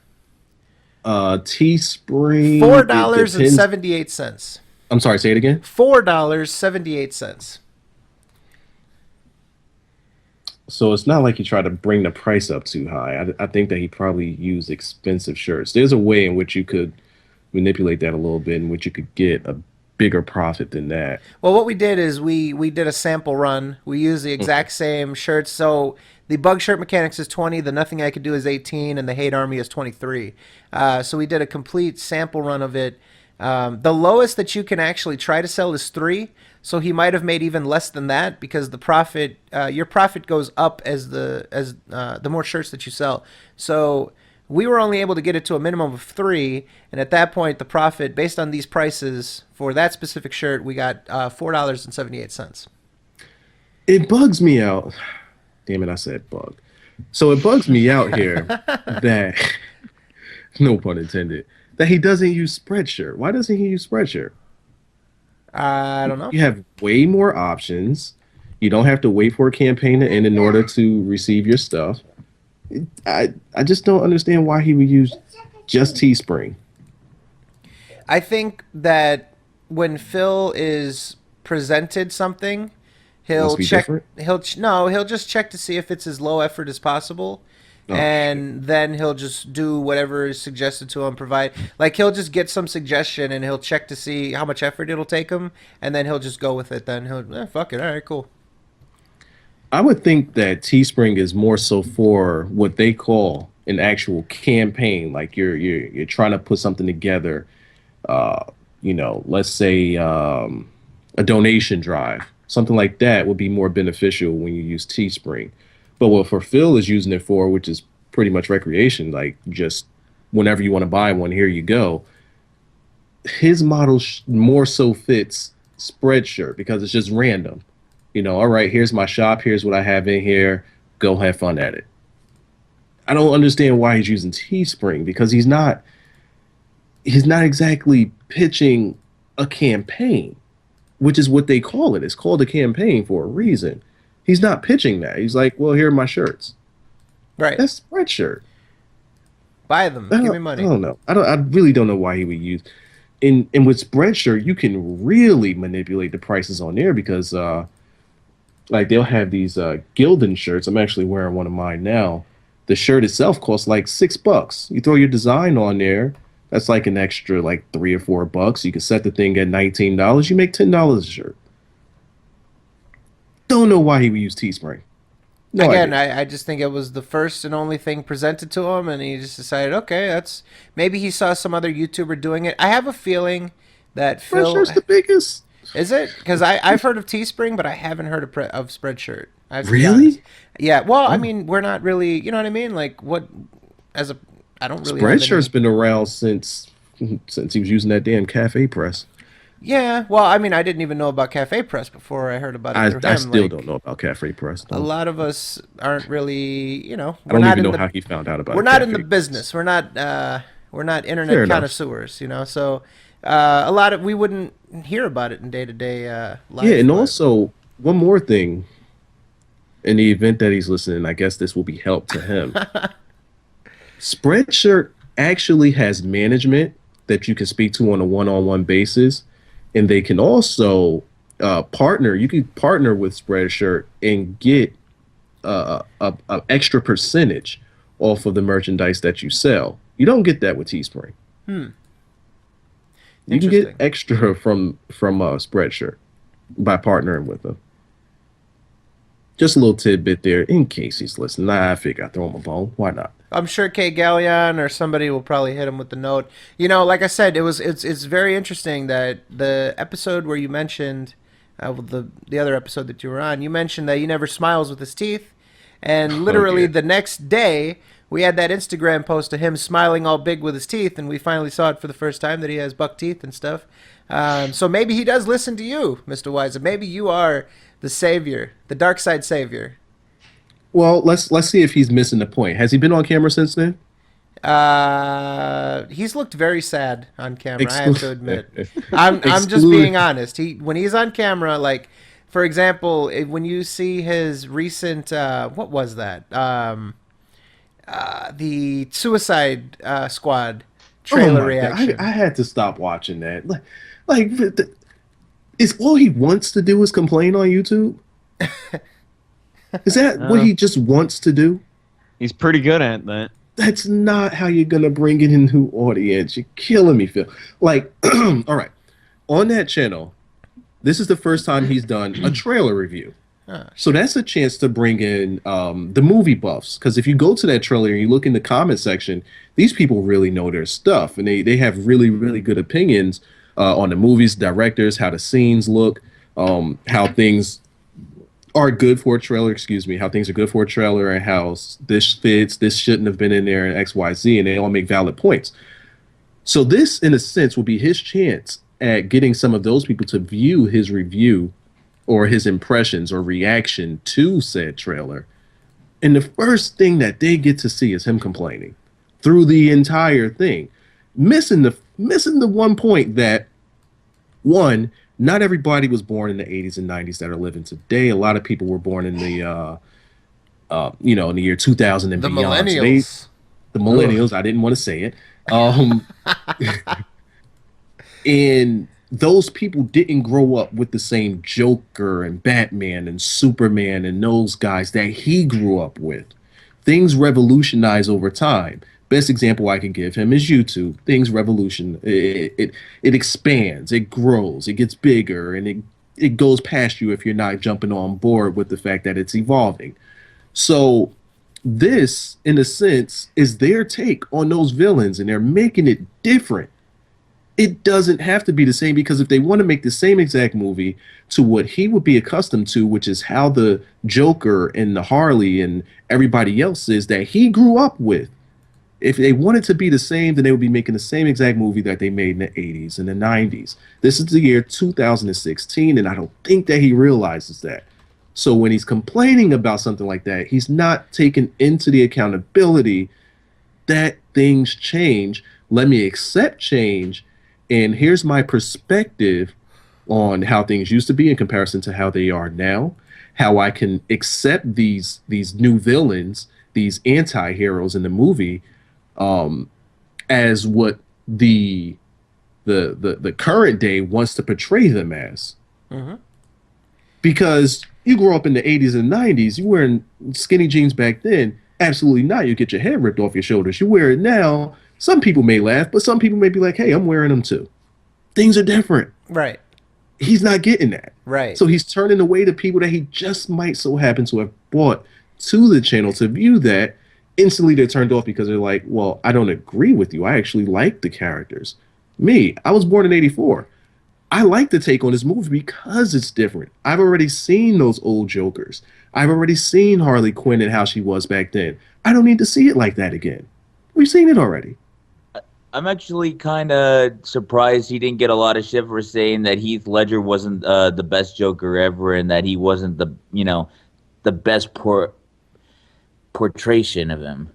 Teespring. $4.78. I'm sorry, say it again. $4.78. So it's not like he tried to bring the price up too high. I think that he probably used expensive shirts. There's a way in which you could manipulate that a little bit, in which you could get a bigger profit than that. Well, what we did is we did a sample run. We used the exact same shirts. So the Bug Shirt Mechanics is 20, the Nothing I Could Do is 18, and the Hate Army is 23. So we did a complete sample run of it. The lowest that you can actually try to sell is 3. So he might have made even less than that, because the profit, your profit goes up as the more shirts that you sell. So we were only able to get it to a minimum of 3, and at that point, the profit based on these prices for that specific shirt, we got $4.78. It bugs me out. Damn it, I said bug. So it bugs me out here that, no pun intended, that he doesn't use Spreadshirt. Why doesn't he use Spreadshirt? I don't know. You have way more options. You don't have to wait for a campaign to end in order to receive your stuff. I just don't understand why he would use just Teespring. I think that when Phil is presented something, he'll Must be check. different? He'll just check to see if it's as low effort as possible, Oh, and then he'll just do whatever is suggested to him. Provide, like, he'll just get some suggestion and he'll check to see how much effort it'll take him, and then he'll just go with it. Then he'll fuck it. All right, cool. I would think that Teespring is more so for what they call an actual campaign. Like you're trying to put something together. Let's say a donation drive, something like that would be more beneficial when you use Teespring. But what for Phil is using it for, which is pretty much recreation, like just whenever you want to buy one, here you go. His model more so fits Spreadshirt because it's just random. All right, here's my shop. Here's what I have in here. Go have fun at it. I don't understand why he's using Teespring, because he's not exactly pitching a campaign, which is what they call it. It's called a campaign for a reason. He's not pitching that. He's like, well, here are my shirts. Right. That's Spreadshirt. Buy them. Give me money. I don't know. I really don't know why he would use. And with Spreadshirt, you can really manipulate the prices on there because like they'll have these Gildan shirts. I'm actually wearing one of mine now. The shirt itself costs like $6. You throw your design on there, that's like an extra like $3 or $4. You can set the thing at $19. You make $10 a shirt. Don't know why he would use Teespring. No Again, idea. I just think it was the first and only thing presented to him, and he just decided, okay, that's maybe he saw some other YouTuber doing it. I have a feeling that Phil Spreadshirt's the biggest. is it because I've heard of Teespring, but I haven't heard of Spreadshirt. I have to be Really? honest. Yeah, well, I Oh. mean, we're not really, you know what I mean? Like, what as a I don't really have Spreadshirt's any. been around since he was using that damn cafe press. Yeah, well, I mean, I didn't even know about Cafe Press before I heard about it through I him. still Like, don't know about cafe press. a Though. lot of us aren't really, you know, I we're don't not even in know the how he found out about. we're not in cafe the press. business. We're not Fair internet enough. connoisseurs, you know. So a lot of we wouldn't hear about it in day to day life. Yeah, and but- also one more thing. In the event that he's listening, I guess this will be help to him. Spreadshirt actually has management that you can speak to on a one-on-one basis, and they can also partner. You can partner with Spreadshirt and get a extra percentage off of the merchandise that you sell. You don't get that with Teespring. You can get Interesting. extra from Spreadshirt by partnering with them. Just a little tidbit there in case he's listening. I figure I'd throw him a bone. Why not? I'm sure Kay Gallion or somebody will probably hit him with the note. You know, like I said, it's very interesting that the episode where you mentioned the other episode that you were on, you mentioned that he never smiles with his teeth, and literally yeah. the next day we had that Instagram post of him smiling all big with his teeth, and we finally saw it for the first time that he has buck teeth and stuff. So maybe he does listen to you, Mr. Wyza. Maybe you are the savior, the dark side savior. Well, let's see if he's missing the point. Has he been on camera since then? He's looked very sad on camera. I have to admit. I'm just Exclude- being honest. When he's on camera, like for example, when you see his recent what was that? The Suicide Squad trailer Oh my reaction. God. I had to stop watching that. Is all he wants to do is complain on YouTube? Is that what he just wants to do? He's pretty good at that. That's not how you're gonna bring in a new audience. You're killing me, Phil. Like, all right, on that channel, this is the first time he's done a trailer review. So that's a chance to bring in the movie buffs. Because if you go to that trailer and you look in the comment section, these people really know their stuff, and they have really, really good opinions on the movies, directors, how the scenes look, how things are good for a trailer, how things are good for a trailer, and how this fits, this shouldn't have been in there, and X, Y, Z, and they all make valid points. So this, in a sense, will be his chance at getting some of those people to view his review or his impressions or reaction to said trailer. And the first thing that they get to see is him complaining through the entire thing, missing the one point that, one, not everybody was born in the 80s and 90s that are living today. A lot of people were born in the, in the year 2000 and the beyond. So millennials. the millennials. I didn't want to say it. And those people didn't grow up with the same Joker and Batman and Superman and those guys that he grew up with. Things revolutionize over time. Best example I can give him is YouTube. Things it expands, it grows, it gets bigger, and it goes past you if you're not jumping on board with the fact that it's evolving. So this, in a sense, is their take on those villains, and they're making it different. It doesn't have to be the same, because if they want to make the same exact movie to what he would be accustomed to, which is how the Joker and the Harley and everybody else is that he grew up with, if they wanted to be the same, then they would be making the same exact movie that they made in the 80s and the 90s. This is the year 2016, and I don't think that he realizes that. So when he's complaining about something like that, he's not taking into the accountability that things change. Let me accept change, and here's my perspective on how things used to be in comparison to how they are now, how I can accept these new villains, these anti-heroes in the movie, as what the current day wants to portray them as. Mm-hmm. Because you grew up in the 80s and 90s, you wearing skinny jeans back then. Absolutely not. You get your head ripped off your shoulders. You wear it now. Some people may laugh, but some people may be like, hey, I'm wearing them too. Things are different. Right. He's not getting that. Right. So he's turning away the people that he just might so happen to have bought to the channel to view that, instantly they're turned off because they're like, well, I don't agree with you. I actually like the characters. Me, I was born in 84. I like the take on this movie because it's different. I've already seen those old Jokers. I've already seen Harley Quinn and how she was back then. I don't need to see it like that again. We've seen it already. I'm actually kind of surprised he didn't get a lot of shit for saying that Heath Ledger wasn't the best Joker ever, and that he wasn't the best portrayal of him.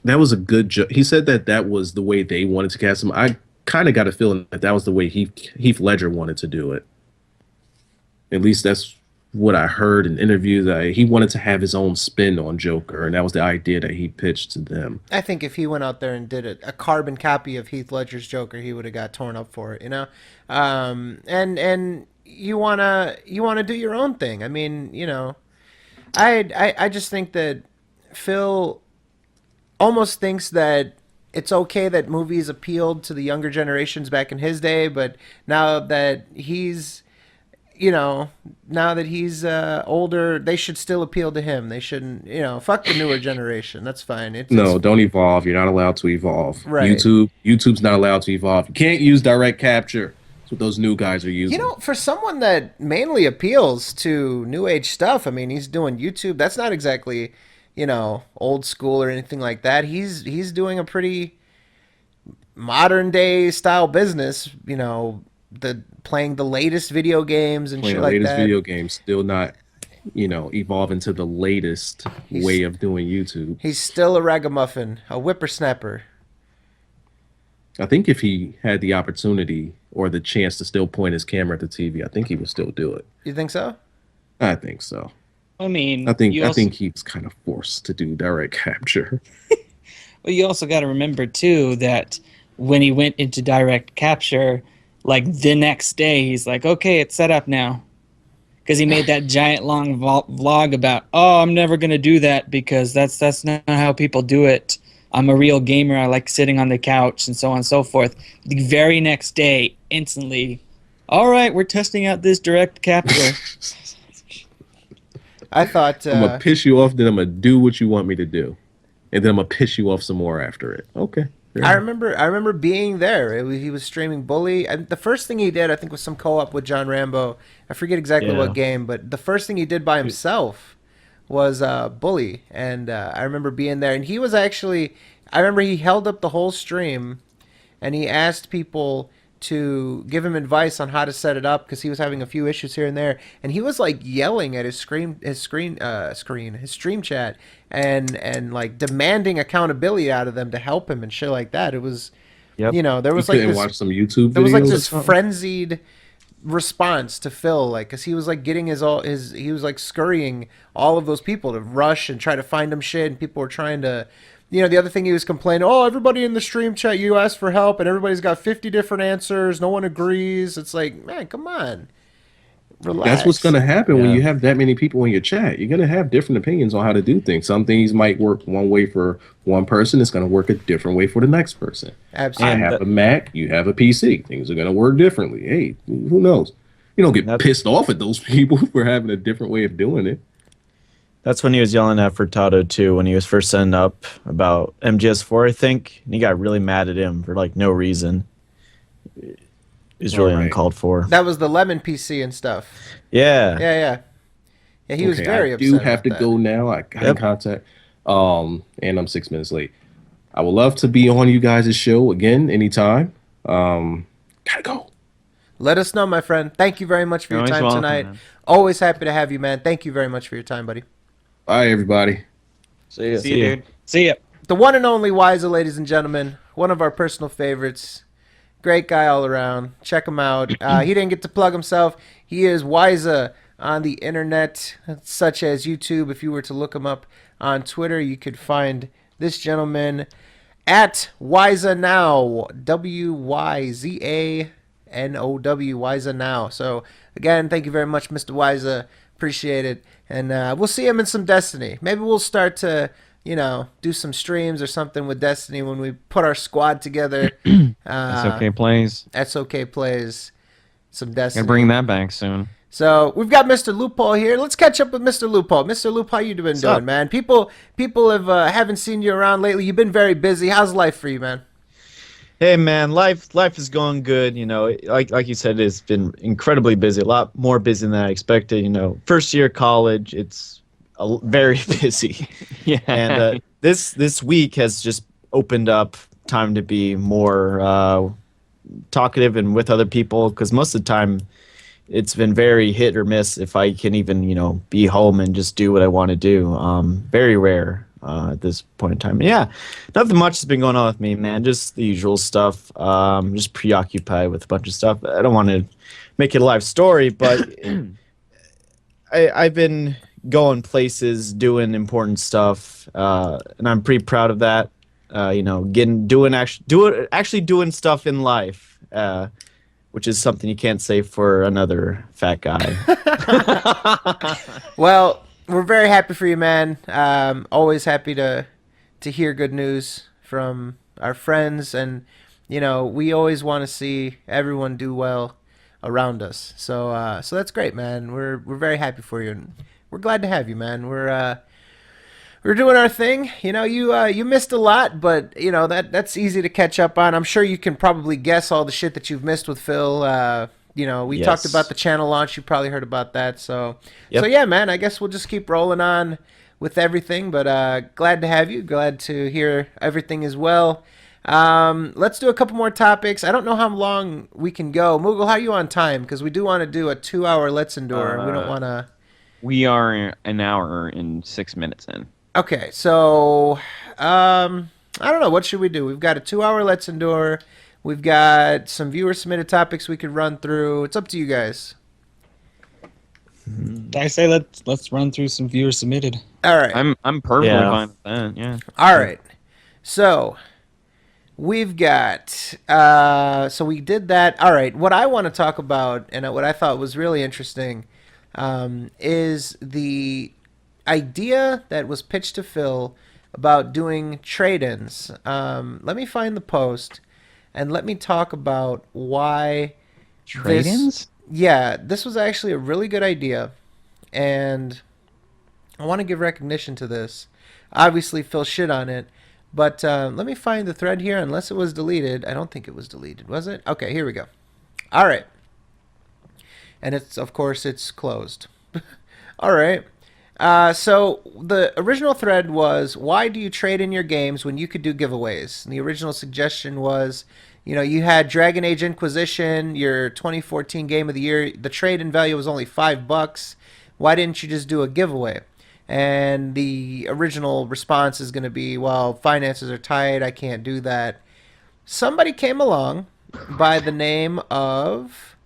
That was a good joke. He said that was the way they wanted to cast him. I kind of got a feeling that was the way Heath Ledger wanted to do it. At least that's what I heard in interviews. He wanted to have his own spin on Joker, and that was the idea that he pitched to them. I think if he went out there and did a carbon copy of Heath Ledger's Joker, he would have got torn up for it, you know. And you wanna do your own thing. I mean, you know, I just think that Phil almost thinks that it's okay that movies appealed to the younger generations back in his day, but now that he's older, they should still appeal to him. They shouldn't, fuck the newer generation. That's fine. No, don't evolve. You're not allowed to evolve. Right. YouTube's not allowed to evolve. You can't use direct capture. That's what those new guys are using. For someone that mainly appeals to new age stuff, I mean, he's doing YouTube. That's not exactly, old school or anything like that. He's doing a pretty modern day style business, playing the latest video games and shit like that. Playing the latest video games, still not, evolving to the latest way of doing YouTube. He's still a ragamuffin, a whippersnapper. I think if he had the opportunity or the chance to still point his camera at the TV, I think he would still do it. You think so? I think so. I mean, I think he's kind of forced to do direct capture. Well, you also got to remember too that when he went into direct capture, like the next day, he's like, "Okay, it's set up now," because he made that giant long vlog about, "Oh, I'm never gonna do that because that's not how people do it. I'm a real gamer. I like sitting on the couch and so on and so forth." The very next day, instantly, all right, we're testing out this direct capture. I thought I'm gonna piss you off, then I'm gonna do what you want me to do, and then I'm gonna piss you off some more after it. Okay. I remember being there. He was streaming Bully. And the first thing he did, I think, was some co-op with John Rambo. I forget exactly what game, but the first thing he did by himself was Bully. And I remember being there. And he was actually, I remember he held up the whole stream, and he asked people to give him advice on how to set it up because he was having a few issues here and there, and he was like yelling at his stream chat and like demanding accountability out of them to help him and shit like that. It was, there was like this, watch some YouTube videos. There was like this frenzied response to Phil, like, because he was like getting he was like scurrying all of those people to rush and try to find him shit, and people were trying to. The other thing he was complaining, everybody in the stream chat, you asked for help, and everybody's got 50 different answers. No one agrees. It's like, man, come on. Relax. That's what's going to happen when you have that many people in your chat. You're going to have different opinions on how to do things. Some things might work one way for one person. It's going to work a different way for the next person. Absolutely. I have a Mac. You have a PC. Things are going to work differently. Hey, who knows? You don't get pissed off at those people for having a different way of doing it. That's when he was yelling at Furtado too, when he was first setting up about MGS4, I think. And he got really mad at him for like no reason. It was really uncalled for. That was the Lemon PC and stuff. Yeah. Yeah, he was very upset. I do have to go now. I got in contact. And I'm 6 minutes late. I would love to be on you guys' show again anytime. Gotta go. Let us know, my friend. Thank you very much for your time tonight. Man. Always happy to have you, man. Thank you very much for your time, buddy. Bye, everybody. See you, dude. See ya. The one and only Wyza, ladies and gentlemen. One of our personal favorites. Great guy all around. Check him out. He didn't get to plug himself. He is Wyza on the internet, such as YouTube. If you were to look him up on Twitter, you could find this gentleman at Wyza Now. WYZANOW. Wyza Now. So, again, thank you very much, Mr. Wyza. Appreciate it. And we'll see him in some Destiny. Maybe we'll start to, do some streams or something with Destiny when we put our squad together. SoK plays. SoK plays some Destiny. Gonna bring that back soon. So we've got Mr. Loophole here. Let's catch up with Mr. Loophole. Mr. Loophole, how you been doing, up? man? People have haven't seen you around lately. You've been very busy. How's life for you, man? Hey man, life is going good. You know, like you said, it's been incredibly busy. A lot more busy than I expected. You know, first year college, it's very busy. Yeah. And this week has just opened up time to be more talkative and with other people, because most of the time it's been very hit or miss if I can even be home and just do what I want to do. Very rare at this point in time. Yeah, nothing much has been going on with me, man. Just the usual stuff. Just preoccupied with a bunch of stuff. I don't want to make it a live story, but I've been going places, doing important stuff, and I'm pretty proud of that. Actually doing stuff in life, which is something you can't say for another fat guy. Well, we're very happy for you, man. Always happy to hear good news from our friends, and we always want to see everyone do well around us. So that's great, man. We're very happy for you, and we're glad to have you, man. We're doing our thing. You missed a lot, but that's easy to catch up on. I'm sure you can probably guess all the shit that you've missed with Phil. We Yes. talked about the channel launch. You probably heard about that. So Yep. so yeah, man. I guess we'll just keep rolling on with everything. But glad to have you. Glad to hear everything as well. Let's do a couple more topics. I don't know how long we can go. Moogle, how are you on time? Because we do want to do a 2-hour Let's Endure. We don't want to. We are an hour and 6 minutes in. Okay, so I don't know. What should we do? We've got a 2-hour Let's Endure. We've got some viewer submitted topics we could run through. It's up to you guys. I say let's run through some viewer submitted. All right. I'm perfectly Yeah. fine with that. Yeah. All right. So we've got so we did that. All right. What I want to talk about, and what I thought was really interesting, is the idea that was pitched to Phil about doing trade-ins. Let me find the post, and let me talk about why Trade-ins? this was actually a really good idea, and I want to give recognition to this. Obviously, Phil shit on it, but let me find the thread here, unless it was deleted. I don't think it was deleted, was it? Okay, here we go. All right. And of course, it's closed. All right. So the original thread was, why do you trade in your games when you could do giveaways? And the original suggestion was, you had Dragon Age Inquisition, your 2014 game of the year. The trade-in value was only $5. Why didn't you just do a giveaway? And the original response is going to be, well, finances are tight. I can't do that. Somebody came along by the name of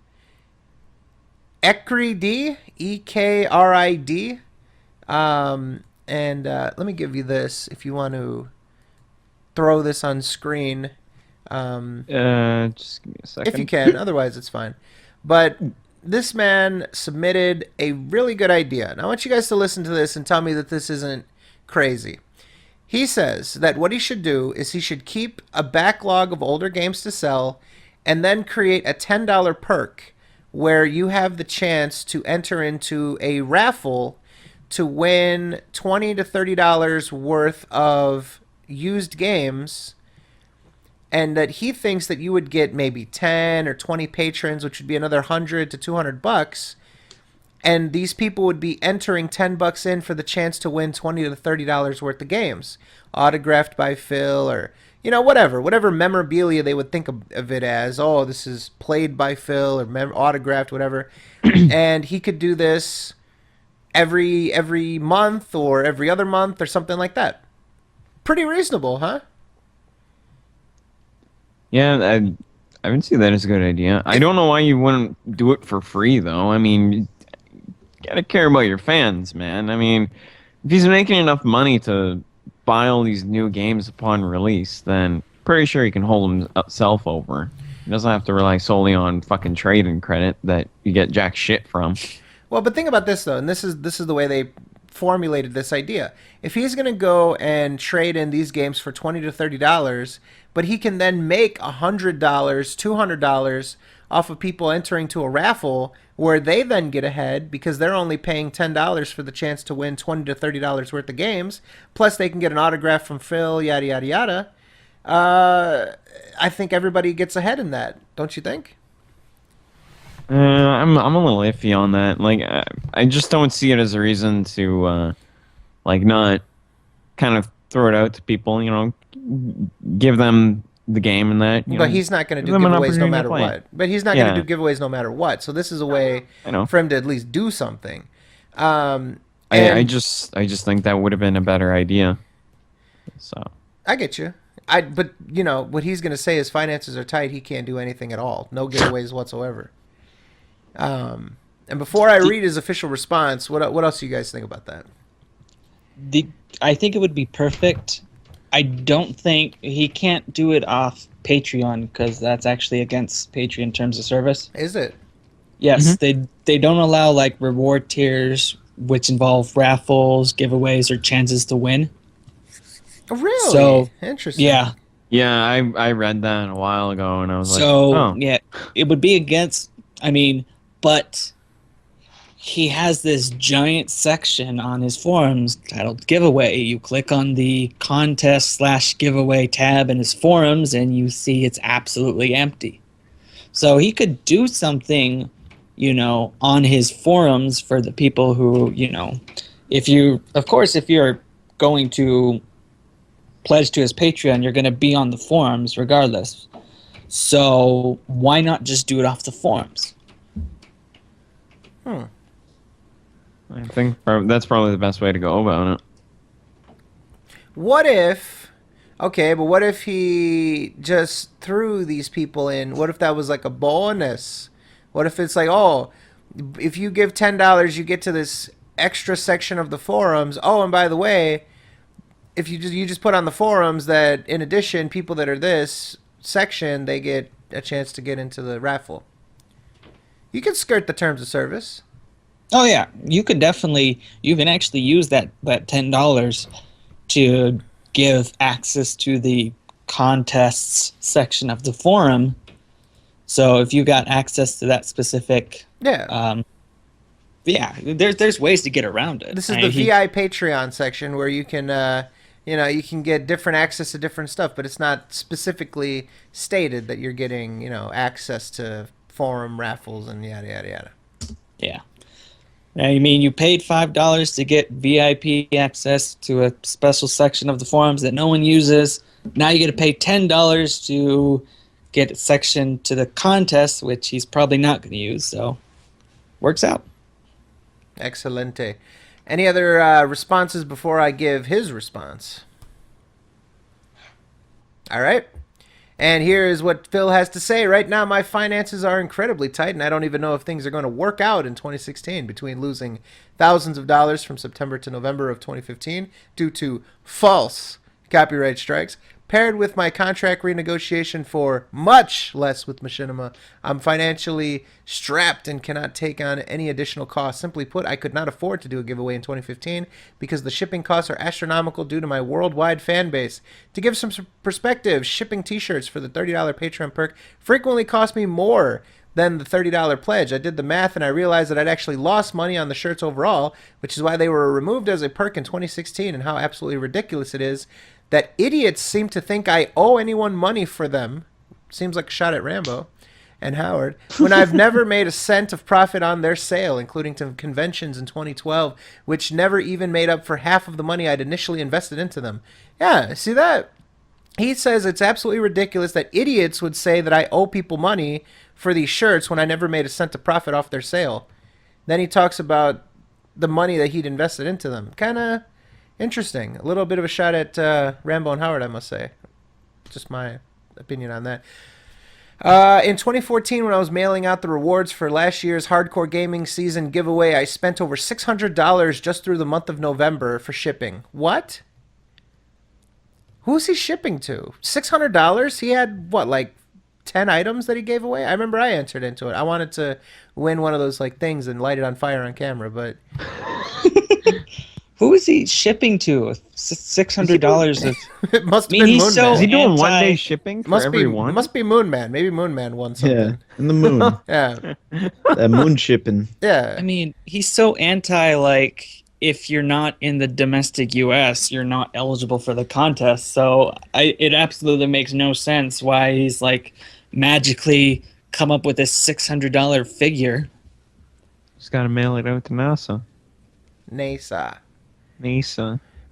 Ekrid, Ekrid. Let me give you this if you want to throw this on screen. Just give me a second. If you can, otherwise it's fine. But this man submitted a really good idea. And I want you guys to listen to this and tell me that this isn't crazy. He says that what he should do is he should keep a backlog of older games to sell and then create a $10 perk where you have the chance to enter into a raffle to win $20 to $30 worth of used games, and that he thinks that you would get maybe 10 or 20 patrons, which would be another $100 to $200, and these people would be entering $10 in for the chance to win $20 to $30 worth of games, autographed by Phil, or whatever memorabilia they would think of it as. Oh, this is played by Phil, or autographed, whatever. And he could do this every month or every other month or something like that. Pretty reasonable, huh? Yeah, I would see that as a good idea. I don't know why you wouldn't do it for free, though. I mean, you gotta care about your fans, man. I mean, if he's making enough money to buy all these new games upon release, then pretty sure he can hold himself over. He doesn't have to rely solely on fucking trading credit that you get jack shit from. Well, but think about this, though, and this is the way they formulated this idea. If he's going to go and trade in these games for $20 to $30, but he can then make $100, $200 off of people entering to a raffle where they then get ahead because they're only paying $10 for the chance to win $20 to $30 worth of games. Plus, they can get an autograph from Phil, yada, yada, yada. I think everybody gets ahead in that. Don't you think? I'm a little iffy on that. Like, I just don't see it as a reason to, like, not kind of throw it out to people. You know, give them the game and that. But he's not going to do giveaways no matter what. But he's not going to do giveaways no matter what. So this is a way for him to at least do something. I just think that would have been a better idea. So I get you. But you know what he's going to say is finances are tight. He can't do anything at all. No giveaways whatsoever. And before I read his official response, what else do you guys think about that? I think it would be perfect. I don't think he can't do it off Patreon because that's actually against Patreon terms of service. Is it? Yes, they don't allow like reward tiers which involve raffles, giveaways, or chances to win. Oh, really? So interesting. Yeah. Yeah, I read that a while ago and I was yeah, it would be against. I mean, but he has this giant section on his forums titled giveaway. You click on the contest/giveaway tab in his forums and you see it's absolutely empty. So he could do something, you know, on his forums for the people who, you know, if you're going to pledge to his Patreon, you're going to be on the forums regardless. So why not just do it off the forums? I think that's probably the best way to go about it. What if he just threw these people in? What if that was like a bonus? What if it's like, oh, if you give $10, you get to this extra section of the forums. Oh, and by the way, if you just put on the forums that in addition, people that are this section, they get a chance to get into the raffle. You can skirt the terms of service. Oh yeah, you can actually use that $10 to give access to the contests section of the forum. So if you got access to that specific, there's ways to get around it. This is the VI Patreon section where you can, you can get different access to different stuff, but it's not specifically stated that you're getting, access to forum raffles and yada yada yada. Yeah. I mean, you paid $5 to get VIP access to a special section of the forums that no one uses. Now you get to pay $10 to get a section to the contest, which he's probably not going to use. So, works out. Excelente. Any other responses before I give his response? All right. And here is what Phil has to say. Right now, my finances are incredibly tight, and I don't even know if things are going to work out in 2016 between losing thousands of dollars from September to November of 2015 due to false copyright strikes, paired with my contract renegotiation for much less with Machinima. I'm financially strapped and cannot take on any additional costs. Simply put, I could not afford to do a giveaway in 2015 because the shipping costs are astronomical due to my worldwide fan base. To give some perspective, shipping t-shirts for the $30 Patreon perk frequently cost me more than the $30 pledge. I did the math and I realized that I'd actually lost money on the shirts overall, which is why they were removed as a perk in 2016, and how absolutely ridiculous it is that idiots seem to think I owe anyone money for them. Seems like a shot at Rambo and Howard, when I've never made a cent of profit on their sale, including to conventions in 2012, which never even made up for half of the money I'd initially invested into them. Yeah, see that? He says it's absolutely ridiculous that idiots would say that I owe people money for these shirts when I never made a cent of profit off their sale. Then he talks about the money that he'd invested into them. Kind of interesting. A little bit of a shot at Rambo and Howard, I must say. Just my opinion on that. In 2014, when I was mailing out the rewards for last year's Hardcore Gaming Season giveaway, I spent over $600 just through the month of November for shipping. What? Who's he shipping to? $600? He had, what, like 10 items that he gave away? I remember I entered into it. I wanted to win one of those like things and light it on fire on camera, but... Who is he shipping to? $600 of. It must I have mean, been he's Moon so Man. Is he doing anti- one-day shipping for Must be everyone? must be Moon Man. Maybe Moon Man won something. Yeah, in the moon. Yeah. That moon shipping. Yeah. I mean, he's so anti, like, if you're not in the domestic U.S., you're not eligible for the contest. So it absolutely makes no sense why he's, like, magically come up with this $600 figure. Just gotta mail it out to NASA. NASA.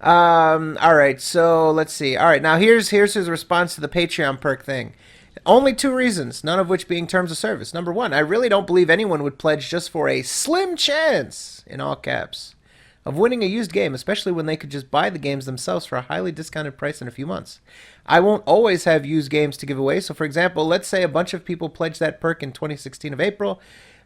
All right, so let's see. All right, now here's his response to the Patreon perk thing. Only 2 reasons, none of which being terms of service. Number 1, I really don't believe anyone would pledge just for a slim chance, in all caps, of winning a used game, especially when they could just buy the games themselves for a highly discounted price in a few months. I won't always have used games to give away. So, for example, let's say a bunch of people pledged that perk in 2016 of April.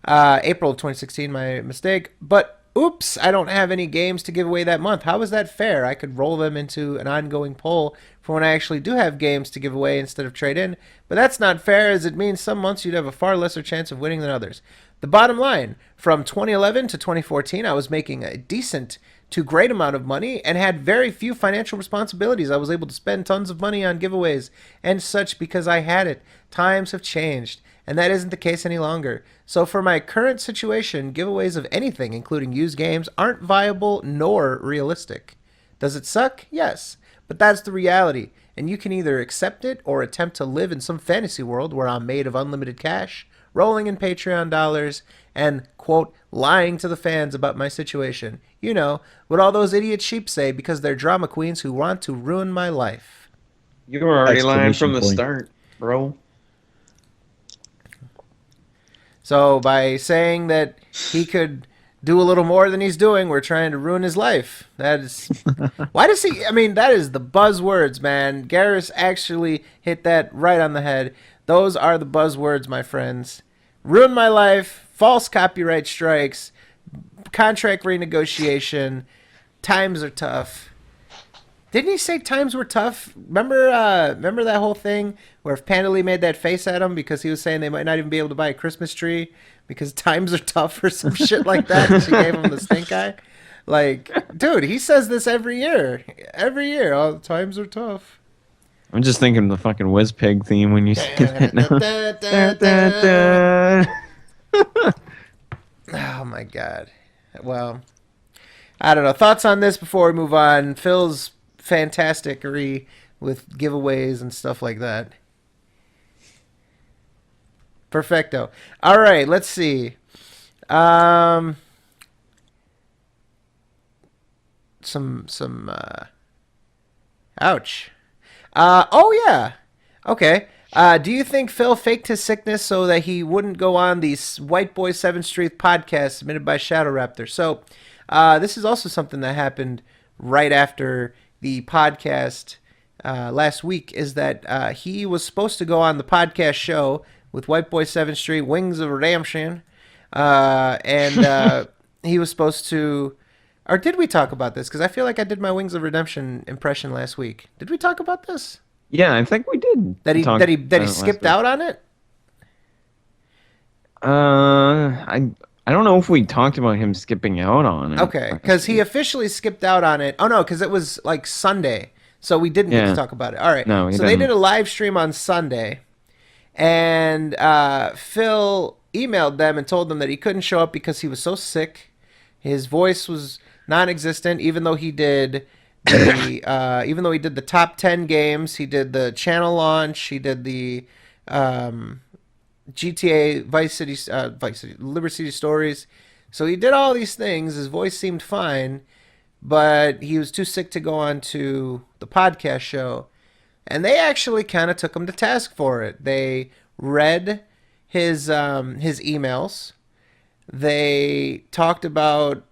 April of 2016, my mistake. But oops, I don't have any games to give away that month. How is that fair? I could roll them into an ongoing poll for when I actually do have games to give away instead of trade in. But that's not fair, as it means some months you'd have a far lesser chance of winning than others. The bottom line, from 2011 to 2014, I was making a decent to great amount of money and had very few financial responsibilities. I was able to spend tons of money on giveaways and such because I had it. Times have changed, and that isn't the case any longer. So for my current situation, giveaways of anything, including used games, aren't viable nor realistic. Does it suck? Yes, but that's the reality, and you can either accept it or attempt to live in some fantasy world where I'm made of unlimited cash, rolling in Patreon dollars, and, quote, lying to the fans about my situation. You know, what all those idiot sheep say because they're drama queens who want to ruin my life. You were already lying from the Exclamation point. start, bro. So by saying that he could do a little more than he's doing, we're trying to ruin his life. That is... Why does he... I mean, that is the buzzwords, man. Garrus actually hit that right on the head. Those are the buzzwords, my friends. Ruin my life, false copyright strikes, contract renegotiation, times are tough. Didn't he say times were tough? Remember that whole thing where Pandaley made that face at him because he was saying they might not even be able to buy a Christmas tree because times are tough or some shit like that? And she gave him the stink eye. Like, dude, he says this every year. Every year. Oh, times are tough. I'm just thinking of the fucking WizPig theme when you say that now. Oh my god. Well, I don't know. Thoughts on this before we move on? Phil's fantasticery with giveaways and stuff like that. Perfecto. All right, let's see. Some ouch. Oh yeah. Okay. Do you think Phil faked his sickness so that he wouldn't go on the White Boy 7th Street podcast submitted by Shadow Raptor? So, this is also something that happened right after the podcast last week, is that he was supposed to go on the podcast show with White Boy 7th Street, Wings of Redemption, and he was supposed to... Or did we talk about this? Because I feel like I did my Wings of Redemption impression last week. Did we talk about this? Yeah, I think we did. That he talk that he last skipped week. out on it? I don't know if we talked about him skipping out on it. Okay, because he officially skipped out on it. Oh no, because it was like Sunday, so we didn't get to Yeah. talk about it. All right, No, we so they didn't. did a live stream on Sunday, and Phil emailed them and told them that he couldn't show up because he was so sick. His voice was non-existent, even though he did the top 10 games. He did the channel launch. He did the GTA Vice City, Liberty City Stories. So he did all these things. His voice seemed fine, but he was too sick to go on to the podcast show. And they actually kind of took him to task for it. They read his emails. They talked about,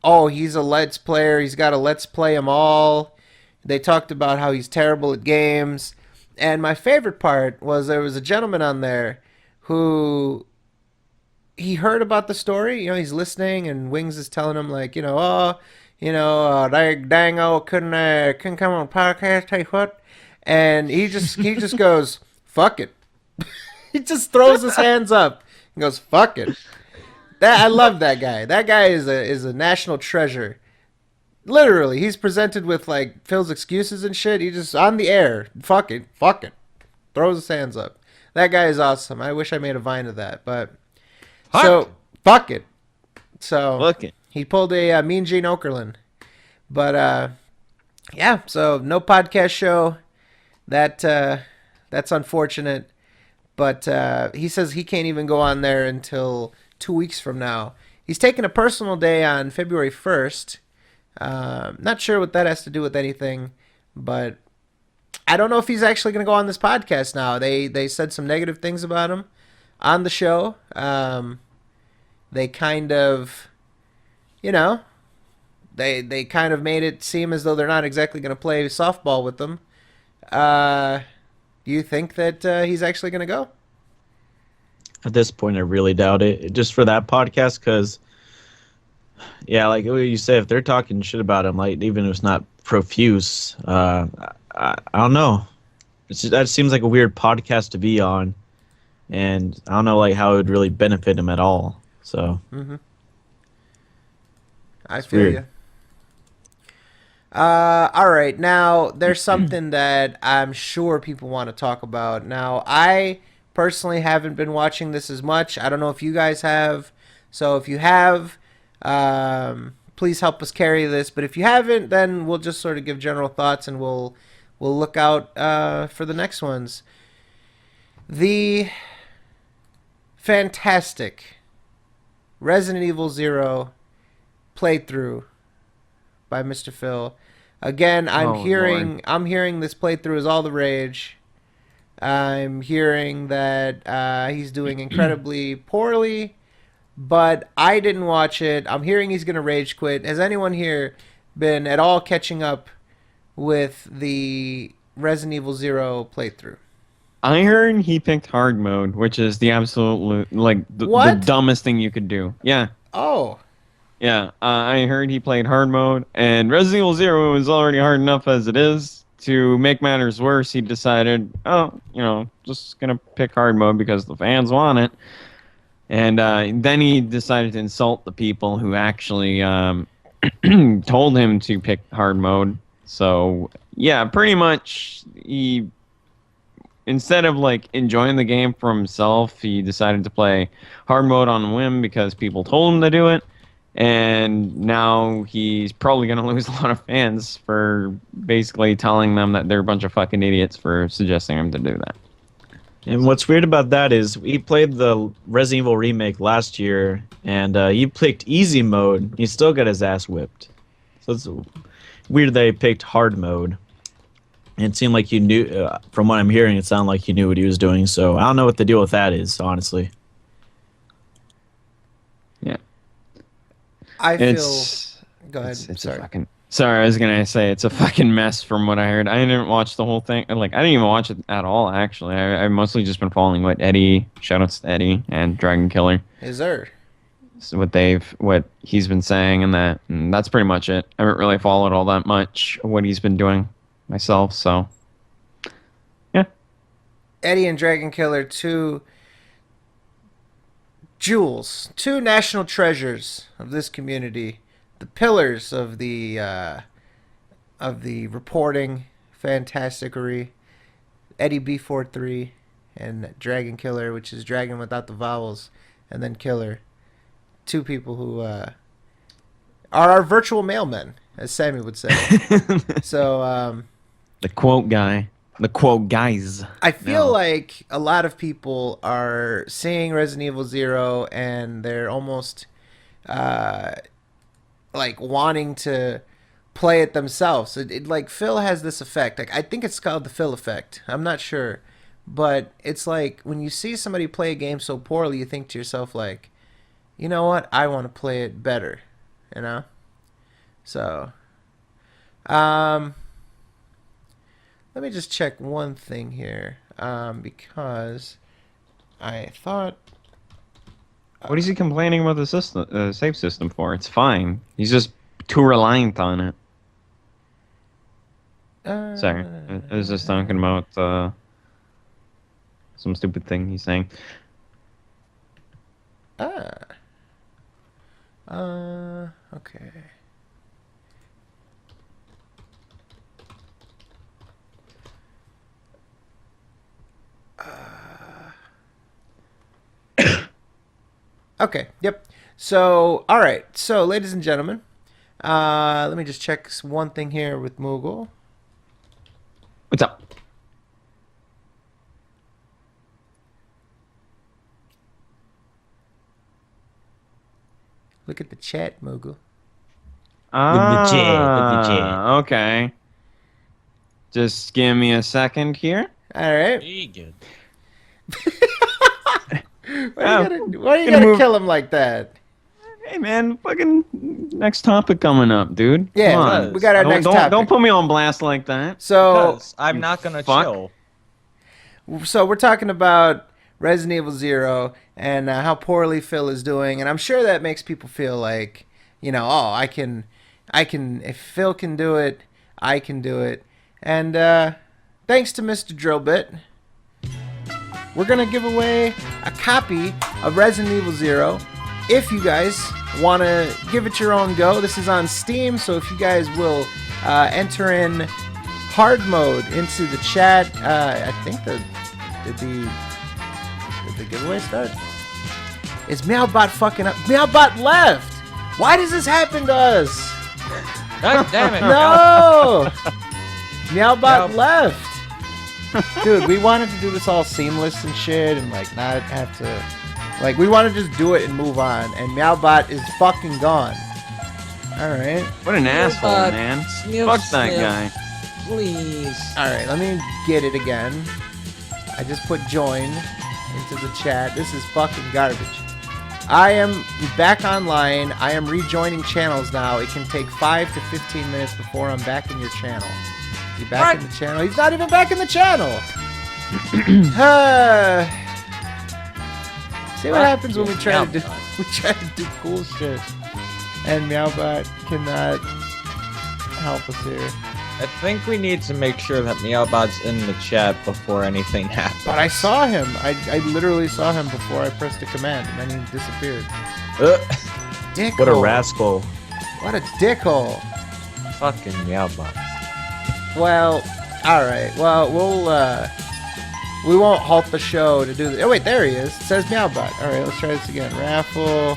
oh, he's a Let's Player. He's got to Let's Play them all. They talked about how he's terrible at games. And my favorite part was there was a gentleman on there who he heard about the story. You know, he's listening, and Wings is telling him like, Dango couldn't come on podcast. Tell you what, and he just goes, fuck it. He just throws his hands up and goes, fuck it. I love that guy. That guy is a national treasure. Literally, he's presented with like Phil's excuses and shit. He just on the air, fuck it, throws his hands up. That guy is awesome. I wish I made a vine of that, but so fuck it. So Look it. he pulled a Mean Gene Okerlund, but yeah. So no podcast show. That's unfortunate. But he says he can't even go on there until 2 weeks from now. He's taking a personal day on February 1st. Not sure what that has to do with anything, but I don't know if he's actually going to go on this podcast now. They said some negative things about him on the show. They kind of, they kind of made it seem as though they're not exactly going to play softball with them. Do you think that he's actually going to go? At this point, I really doubt it. Just for that podcast, because, yeah, like you say, if they're talking shit about him, like even if it's not profuse, I don't know. That seems like a weird podcast to be on, and I don't know like how it would really benefit him at all. So, I feel weird. you. All right. Now, there's something that I'm sure people want to talk about. Now, I personally haven't been watching this as much. I don't know if you guys have. So if you have, please help us carry this. But if you haven't, then we'll just sort of give general thoughts and we'll look out for the next ones. The fantastic Resident Evil 0 playthrough by Mr. Phil. Again, I'm hearing this playthrough is all the rage. I'm hearing that he's doing incredibly poorly, but I didn't watch it. I'm hearing he's going to rage quit. Has anyone here been at all catching up with the Resident Evil 0 playthrough? I heard he picked hard mode, which is the absolute the dumbest thing you could do. Yeah. Oh. Yeah, I heard he played hard mode, and Resident Evil 0 was already hard enough as it is. To make matters worse, he decided, just gonna pick hard mode because the fans want it. And then he decided to insult the people who actually told him to pick hard mode. So, yeah, pretty much he, instead of like enjoying the game for himself, he decided to play hard mode on a whim because people told him to do it. And now he's probably going to lose a lot of fans for basically telling them that they're a bunch of fucking idiots for suggesting him to do that. And what's weird about that is he played the Resident Evil remake last year, and he picked easy mode. He still got his ass whipped. So it's weird that he picked hard mode. And it seemed like you knew, from what I'm hearing, it sounded like he knew what he was doing. So I don't know what the deal with that is, honestly. Yeah. I feel. Go ahead. Sorry, I was gonna say it's a fucking mess from what I heard. I didn't watch the whole thing. Like, I didn't even watch it at all. Actually, I've mostly just been following what Eddie, shoutouts to Eddie and Dragon Killer. Is there? So what he's been saying, and that's pretty much it. I haven't really followed all that much of what he's been doing myself. So, yeah. Eddie and Dragon Killer, two jewels, two national treasures of this community, the pillars of the reporting fantasticery. Eddie B43 and Dragon Killer, which is dragon without the vowels, and then Killer. Two people who are our virtual mailmen, as Sammy would say. So the quote guy. The quote guys. I feel like a lot of people are seeing Resident Evil 0 and they're almost like wanting to play it themselves. It like Phil has this effect. Like I think it's called the Phil effect. I'm not sure, but it's like when you see somebody play a game so poorly, you think to yourself like, you know what? I want to play it better. You know. So, let me just check one thing here, because I thought. What is he complaining about the system, save system for? It's fine. He's just too reliant on it. Sorry, I was just talking about some stupid thing he's saying. Okay. Okay. Yep. So, all right. So, ladies and gentlemen, let me just check one thing here with Moogle. What's up? Look at the chat, Moogle. Okay. Just give me a second here. All right. Pretty good. Why you gotta kill him like that? Hey man, fucking next topic coming up, dude. Yeah, Come on. we got our next topic. Don't put me on blast like that. So, Because I'm not gonna fuck. chill. so we're talking about Resident Evil 0 and how poorly Phil is doing, and I'm sure that makes people feel like, oh, I can, if Phil can do it, I can do it. And thanks to Mr. Drillbit, we're gonna give away a copy of Resident Evil 0. If you guys want to give it your own go, this is on Steam, so if you guys will enter in hard mode into the chat, I think did the giveaway start? Is Meowbot fucking up? Meowbot left! Why does this happen to us? God damn it. No! Meowbot left! Dude, we wanted to do this all seamless and shit and like not have to... Like, we want to just do it and move on, and Meowbot is fucking gone. Alright. What an asshole, man. Sniff, Fuck that sniff. guy. Please. Alright, let me get it again. I just put join into the chat. This is fucking garbage. I am back online. I am rejoining channels now. It can take 5 to 15 minutes before I'm back in your channel. Is he back in the channel? He's not even back in the channel! See what happens when we try to do cool shit. And Meowbot cannot help us here. I think we need to make sure that Meowbot's in the chat before anything happens. But I saw him. I literally saw him before I pressed the command, and then he disappeared. Dickhole. What a rascal. What a dickhole. Fucking Meowbot. Well, alright. Well, we won't halt the show to do this. Oh, wait, there he is. It says Meowbot. Alright, let's try this again. Raffle.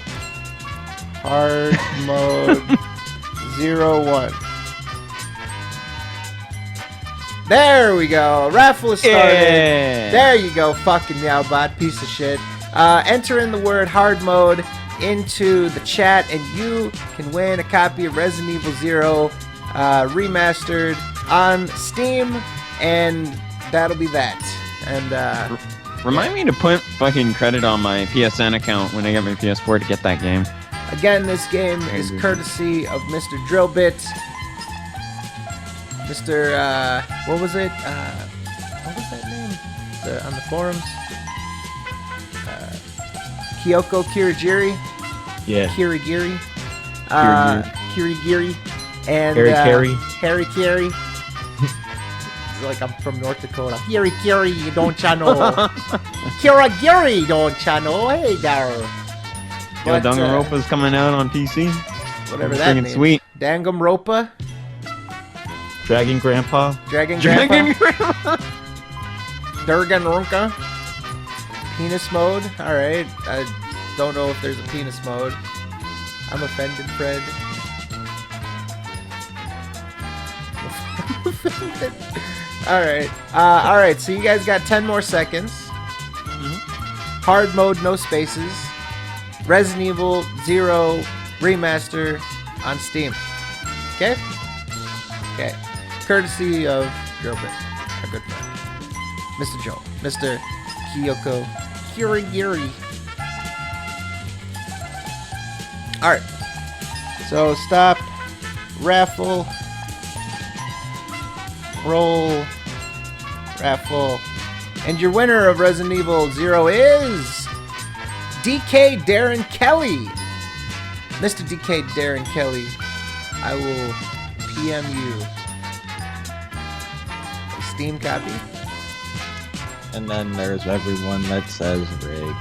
Hard mode. 01. There we go. Raffle is started. Yeah. There you go, fucking Meowbot, piece of shit. Enter in the word hard mode into the chat, and you can win a copy of Resident Evil 0 remastered on Steam, and that'll be that. And Remind me to put fucking credit on my PSN account when I get my PS4 to get that game. again, this game is courtesy of Mr. Drillbit. Mr. What was it? What was that name? On the forums? Kyoko Kirigiri? Yeah. Kirigiri? Kirigiri. And Harry Carey. It's like I'm from North Dakota. Kirigiri, you don't channel. Kirigiri, don't channel. Hey there. Yo, Danganronpa's coming out on PC. Whatever that Freaking means. sweet. Danganronpa? Dragon Grandpa. Dragon Grandpa? Danganronpa? Penis mode? Alright. I don't know if there's a penis mode. I'm offended, Fred. Alright. Alright, so you guys got 10 more seconds. Hard mode, no spaces. Resident Evil 0 remaster on Steam. Okay? Okay. Courtesy of Drillbit, our good friend. Mr. Joel. Mr. Kyoko Kirigiri. Alright. So stop. Raffle. Roll. Raffle. And your winner of Resident Evil 0 is DK Darren Kelly. Mr. DK Darren Kelly, I will PM you a Steam copy. And then there's everyone that says rigged.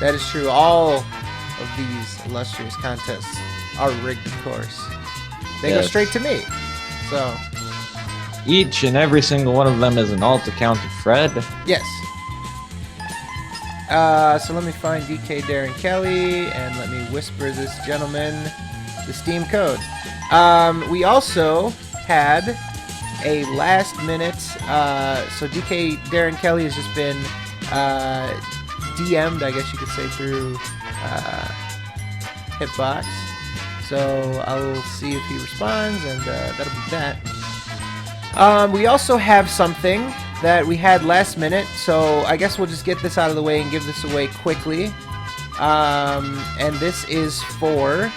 That is true. All of these illustrious contests are rigged, of course. They go Yes. straight to me. So, Each and every single one of them is an alt account of Fred. yes. So let me find DK Darren Kelly and let me whisper this gentleman the Steam code. We also had a last minute. So DK Darren Kelly has just been DM'd, I guess you could say, through Hitbox. So I'll see if he responds, and that'll be that. We also have something that we had last minute, so I guess we'll just get this out of the way and give this away quickly. And this is for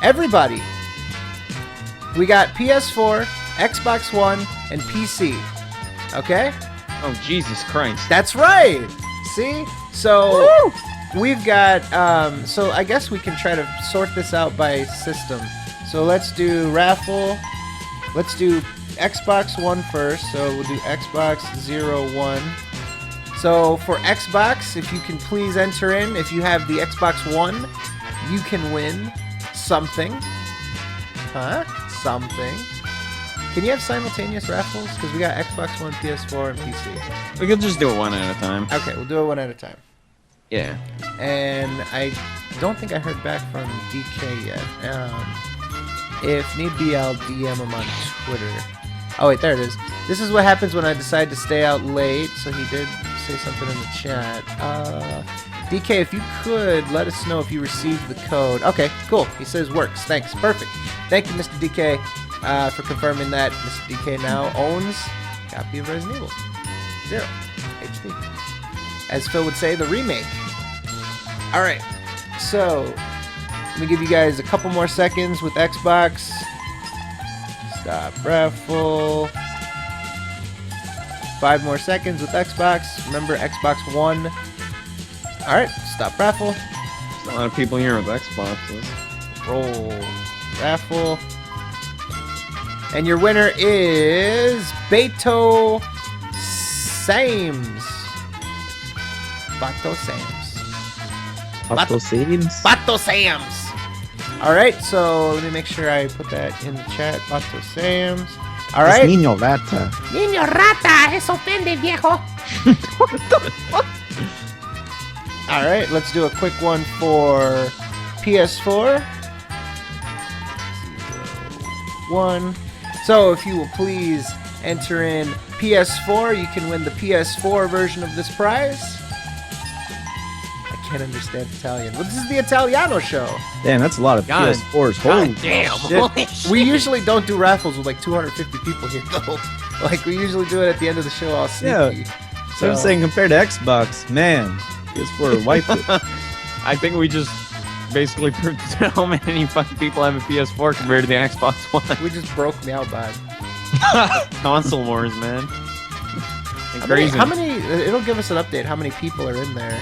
everybody. We got PS4, Xbox One, and PC. Okay? Oh, Jesus Christ. That's right! See? So we've got, so I guess we can try to sort this out by system. So let's do raffle. Let's do Xbox One first. So we'll do Xbox 01. So for Xbox, if you can please enter in, if you have the Xbox One, you can win something. Huh? Something. Can you have simultaneous raffles? Because we got Xbox One, PS4, and PC. We can just do it one at a time. Okay, we'll do it one at a time. Yeah. And I don't think I heard back from DK yet. If need be, I'll DM him on Twitter. Oh, wait, there it is. This is what happens when I decide to stay out late. So he did say something in the chat. DK, if you could, let us know if you received the code. Okay, cool. He says works. Thanks. Perfect. Thank you, Mr. DK, for confirming that. Mr. DK now owns a copy of Resident Evil 0 HD. As Phil would say, the remake. Alright, so let me give you guys a couple more seconds with Xbox. Stop raffle. 5 more seconds with Xbox. Remember, Xbox One. Alright, stop raffle. There's a lot of people here with Xboxes. Roll raffle. And your winner is Beto Sames. Bato Sams. Bato Sams? Bato Sams. Alright, so let me make sure I put that in the chat. Bato Sams. Alright. Niño rata. Niño rata, eso ofende, viejo. What the fuck? Alright, let's do a quick one for PS4. 1. So if you will please enter in PS4, you can win the PS4 version of this prize. I can't understand Italian. Well, this is the Italiano show. Damn, that's a lot of God. PS4s. Holy damn. shit. Holy shit. We usually don't do raffles with like 250 people here, though. Like, we usually do it at the end of the show all sneaky. So I'm saying compared to Xbox, man, PS4 wiped it. I think we just basically proved how many fucking people have a PS4 compared to the Xbox One. We just broke me out bad. Console wars, man. Crazy. How many? It'll give us an update. How many people are in there?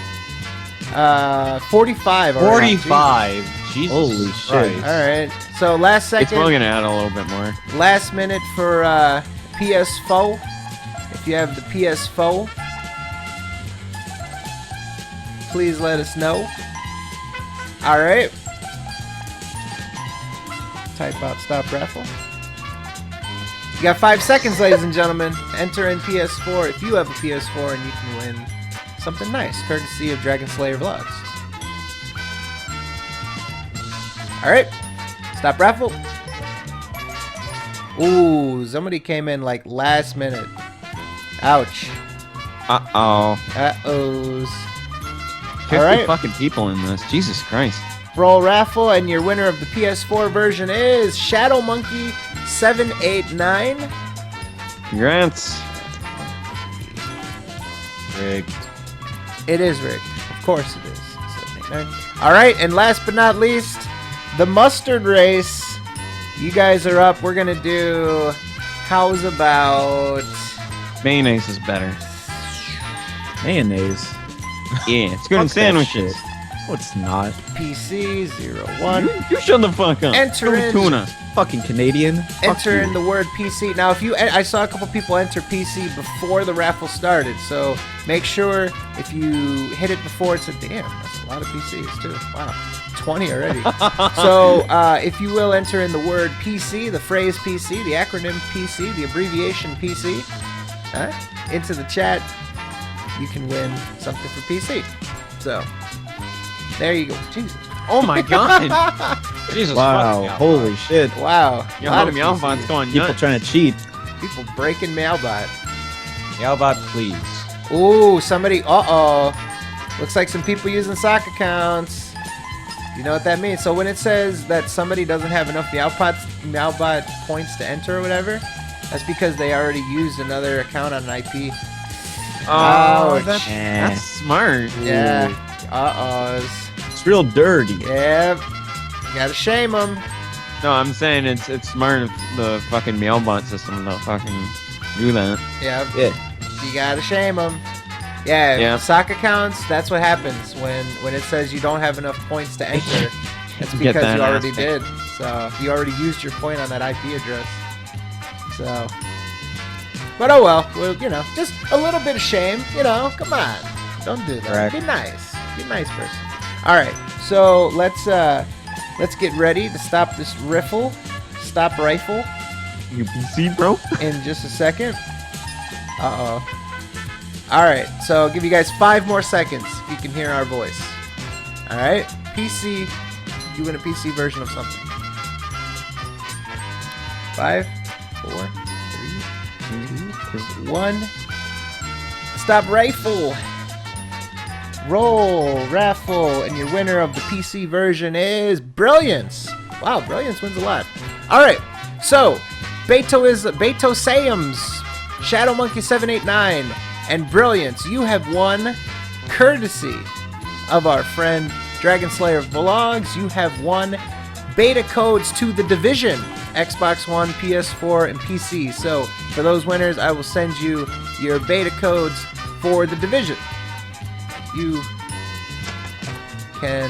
45. already. 45. Jesus Holy Christ. shit. All right. So last It's second, probably gonna add a little bit more. last minute for PS4. If you have the PS4, please let us know. All right. Type out stop raffle. You got 5 seconds, ladies and gentlemen. Enter in PS4 if you have a PS4, and you can win something nice, courtesy of Dragon Slayer Vlogs. All right, stop raffle. Ooh, somebody came in like last minute. Ouch. Uh-oh. Uh-ohs. 50 All right. fucking people in this. Jesus Christ. Roll raffle, and your winner of the PS4 version is Shadow Monkey 789. Congrats. Rigged. It is rigged. Of course it is. 789. All right, and last but not least, the mustard race. You guys are up. We're going to do, how's about... Mayonnaise is better. Mayonnaise. Yeah, it's good in Fuck that sandwiches. shit. No, it's not. PC 01. You shut the fuck up. Enter in- Tuna. Fucking Canadian. Fuck Enter you. in the word PC. Now, if you, I saw a couple people enter PC before the raffle started, so make sure if you hit it before, it's a damn. That's a lot of PCs too. Wow, 20 already. So, if you will enter in the word PC, the phrase PC, the acronym PC, the abbreviation PC, into the chat, you can win something for PC. So, there you go. Jesus. Oh my god! Jesus Wow, fucking holy shit. Wow. Yo, A lot of Meowbot's PC. going People nuts. trying to cheat. People breaking Mailbot. Meowbot, please. Ooh, somebody. Looks like some people using sock accounts. You know what that means? So when it says that somebody doesn't have enough Meowbot points to enter or whatever, that's because they already used another account on an IP. Oh, Ouch. that's smart. Yeah. Uh-ohs. It's real dirty. Yep. You gotta shame them. No, I'm saying it's smart if the fucking Meowbot system don't fucking do that. Yep. Yeah. You gotta shame them. Yeah, Yeah. sock accounts, that's what happens when it says you don't have enough points to enter. It's Get because that you already aspect. did. So, you already used your point on that IP address. So, but oh well, just a little bit of shame, come on. Don't do that. Correct. Be nice. Be a nice person. All right. So, let's get ready to stop this stop rifle You PC, bro? in just a second. Uh-oh. Alright, so I'll give you guys 5 more seconds if you can hear our voice. Alright? PC, you win a PC version of something. 5, 4, 3, 2, 1. Stop rifle! Roll, raffle, and your winner of the PC version is Brilliance! Wow, Brilliance wins a lot. Alright, so, Beto Sayums, Shadow Monkey 789, and Brilliance, you have won, courtesy of our friend Dragon Slayer Vlogs, you have won beta codes to The Division, Xbox One, PS4, and PC. So, for those winners, I will send you your beta codes for The Division. You can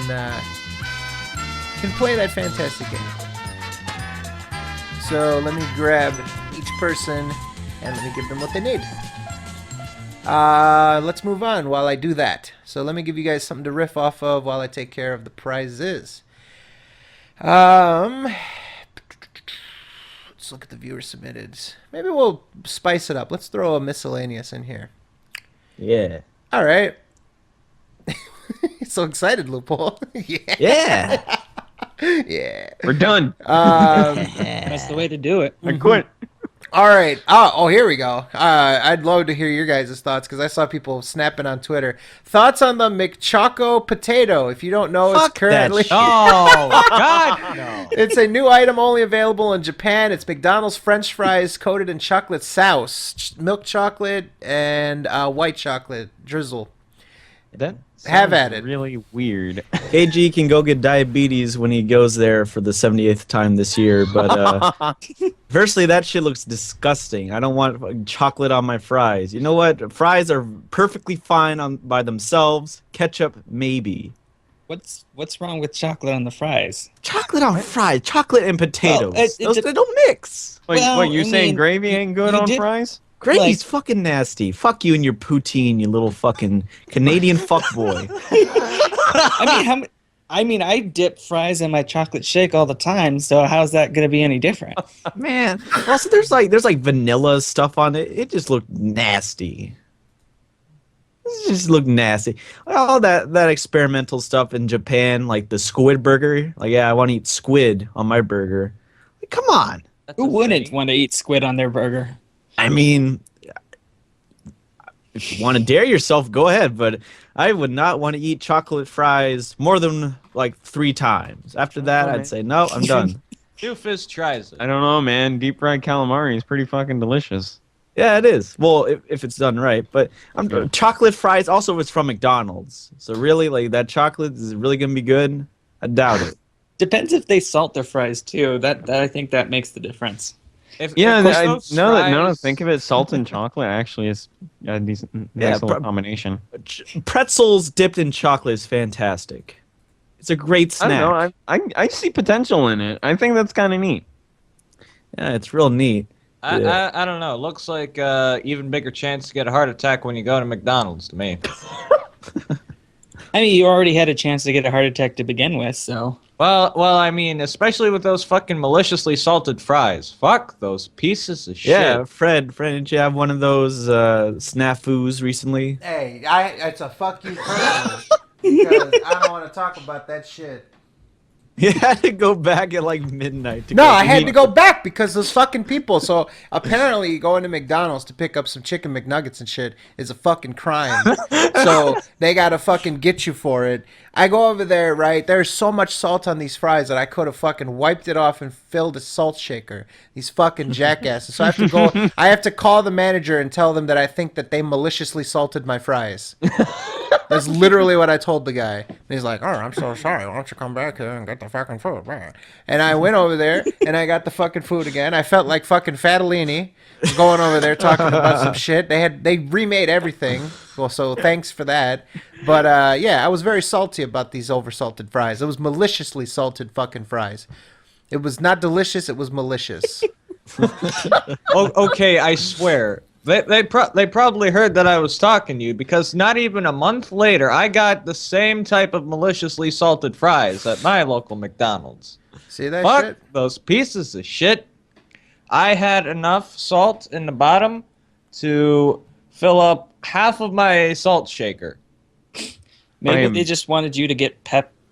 play that fantastic game. So, let me grab each person and let me give them what they need. Let's move on while I do that. So let me give you guys something to riff off of while I take care of the prizes. Let's look at the viewer submitted. Maybe we'll spice it up. Let's throw a miscellaneous in here. Yeah. All right. So excited, Loophole. Yeah. Yeah. Yeah. We're done. That's the way to do it. I quit. All right. Oh, here we go. I'd love to hear your guys' thoughts because I saw people snapping on Twitter. Thoughts on the McChoco potato? If you don't know, Fuck it's currently that Oh, God, no. it's a new item only available in Japan. It's McDonald's French fries coated in chocolate sauce, milk chocolate, and white chocolate drizzle. That Have sounds at it. Really weird. KG can go get diabetes when he goes there for the 78th time this year, but firstly, that shit looks disgusting. I don't want fucking chocolate on my fries. You know what? Fries are perfectly fine by themselves. Ketchup, maybe. What's wrong with chocolate on the fries? Chocolate on fries. Chocolate and potatoes. Well, They don't mix. Wait, Well, what, you I saying mean, gravy ain't good you on did- fries? Gravy's fucking nasty. Fuck you and your poutine, you little fucking Canadian fuckboy. I dip fries in my chocolate shake all the time, so how's that gonna be any different? Man. Also, there's like vanilla stuff on it. It just looked nasty. It just looked nasty. All that experimental stuff in Japan, like the squid burger. Like, yeah, I want to eat squid on my burger. Like, come on. That's Who a wouldn't thing. want to eat squid on their burger? I mean, if you want to dare yourself, go ahead. But I would not want to eat chocolate fries more than like 3 times. After that, I'd say, no, I'm done. Doofus tries it. I don't know, man. Deep fried calamari is pretty fucking delicious. Yeah, it is. Well, if it's done right. But chocolate fries also is from McDonald's. So really, like, that chocolate is really going to be good? I doubt it. Depends if they salt their fries too. That I think that makes the difference. Yeah, If I, those now that I fries- think of it, salt and chocolate actually is a decent, nice little combination. Pretzels dipped in chocolate is fantastic. It's a great I snack. don't know. I see potential in it. I think that's kind of neat. Yeah, it's real neat. Yeah. I don't know. It looks like even bigger chance to get a heart attack when you go to McDonald's to me. I mean, you already had a chance to get a heart attack to begin with, so. Well, I mean, especially with those fucking maliciously salted fries. Fuck those pieces of shit. Yeah, Fred, did you have one of those snafus recently? Hey, it's a fuck you personally because I don't want to talk about that shit. You had to go back at like midnight. No, I had to go back because those fucking people. So apparently going to McDonald's to pick up some chicken McNuggets and shit is a fucking crime. So they gotta fucking get you for it. I go over there, right? There's so much salt on these fries that I could have fucking wiped it off and filled a salt shaker. These fucking jackasses. So I have to call the manager and tell them that I think that they maliciously salted my fries. That's literally what I told the guy. And he's like, "Oh, I'm so sorry. Why don't you come back here and get the fucking food?" And I went over there and I got the fucking food again. I felt like fucking Fatellini going over there talking about some shit. They remade everything. Well, so thanks for that. But yeah, I was very salty about these oversalted fries. It was maliciously salted fucking fries. It was not delicious. It was malicious. Okay, I swear. They probably heard that I was talking to you because not even a month later, I got the same type of maliciously salted fries at my local McDonald's. See that Fuck shit? those pieces of shit. I had enough salt in the bottom to fill up half of my salt shaker. Maybe they just wanted you to get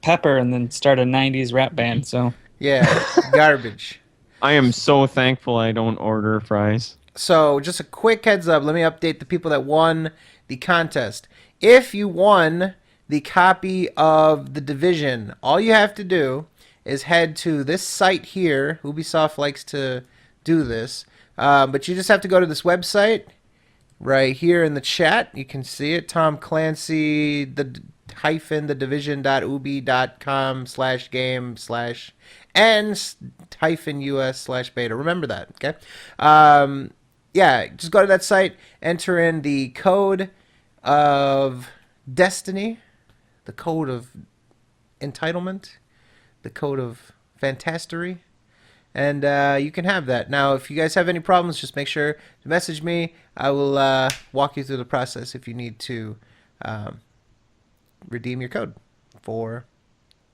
pepper and then start a 90s rap band, so. Yeah, garbage. I am so thankful I don't order fries. So, just a quick heads up. Let me update the people that won the contest. If you won the copy of The Division, all you have to do is head to this site here. Ubisoft likes to do this. But you just have to go to this website right here in the chat. You can see it. Tom Clancy, thedivision.ubi.com/game/n-us/beta. Remember that, okay? Yeah, just go to that site, enter in the code of destiny, the code of entitlement, the code of fantastery, and you can have that. Now, if you guys have any problems, just make sure to message me. I will walk you through the process if you need to redeem your code for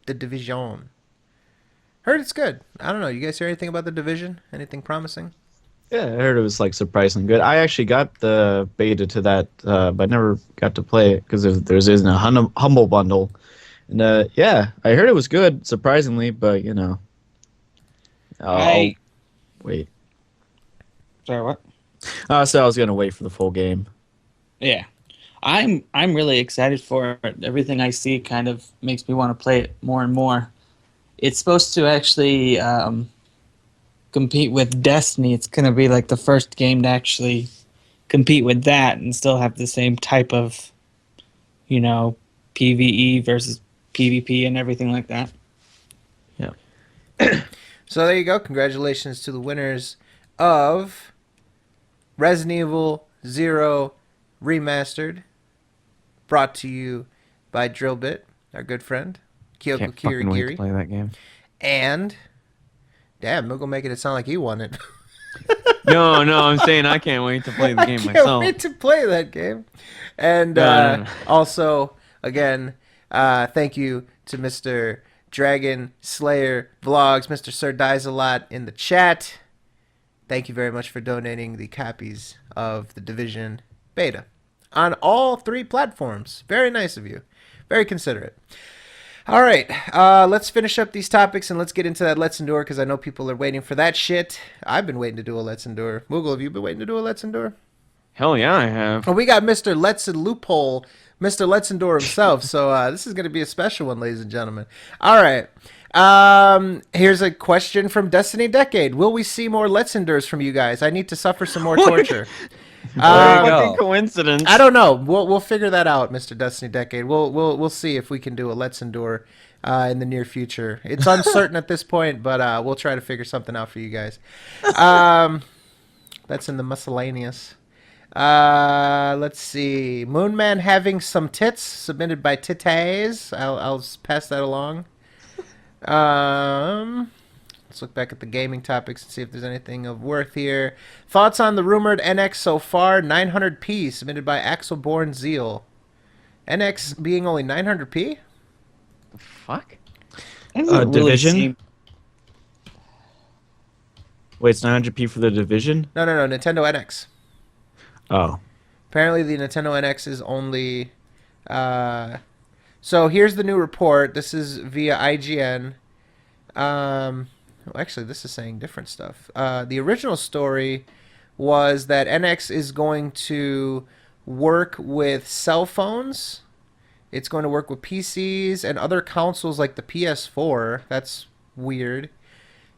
The Division. Heard it's good. I don't know. You guys hear anything about The Division? Anything promising? Yeah, I heard it was like surprisingly good. I actually got the beta to that, but I never got to play it because there isn't a humble bundle. And yeah, I heard it was good, surprisingly, but you know. Wait. Sorry, what? So I was gonna wait for the full game. Yeah. I'm really excited for it. Everything I see kind of makes me want to play it more and more. It's supposed to actually compete with Destiny. It's going to be like the first game to actually compete with that and still have the same type of, you know, PvE versus PvP and everything like that. Yeah. So there you go. Congratulations to the winners of Resident Evil 0 Remastered, brought to you by Drillbit, our good friend, Kyoko Can't fucking wait to Kirigiri. play that game. And, damn, Moogle making it sound like he won it. No, I'm saying I can't wait to play the game I can't myself. wait to play that game. And No. also, again, thank you to Mr. Dragon Slayer Vlogs, Mr. Sir Dies a Lot in the chat. Thank you very much for donating the copies of The Division Beta on all 3 platforms. Very nice of you. Very considerate. All right, let's finish up these topics and let's get into that Let's Endure because I know people are waiting for that shit. I've been waiting to do a Let's Endure. Moogle, have you been waiting to do a Let's Endure? Hell yeah, I have. Oh, we got Mr. Let's Loophole, Mr. Let's Endure himself. So this is going to be a special one, ladies and gentlemen. All right. Here's a question from Destiny Decade. Will we see more Let's Endures from you guys? I need to suffer some more torture. There you go. Fucking coincidence. I don't know. We'll figure that out, Mr. Destiny Decade. We'll see if we can do a Let's Endure in the near future. It's uncertain at this point, but we'll try to figure something out for you guys. That's in the miscellaneous. Let's see. Moonman having some tits submitted by Titays. I'll pass that along. Let's look back at the gaming topics and see if there's anything of worth here. Thoughts on the rumored NX so far? 900p submitted by Axelborn Zeal. NX being only 900p? The fuck? Doesn't really Division? seem- Wait, it's 900p for the Division? No, Nintendo NX. Oh. Apparently, the Nintendo NX is only. So here's the new report. This is via IGN. Actually, this is saying different stuff. The original story was that NX is going to work with cell phones. It's going to work with PCs and other consoles like the PS4. That's weird.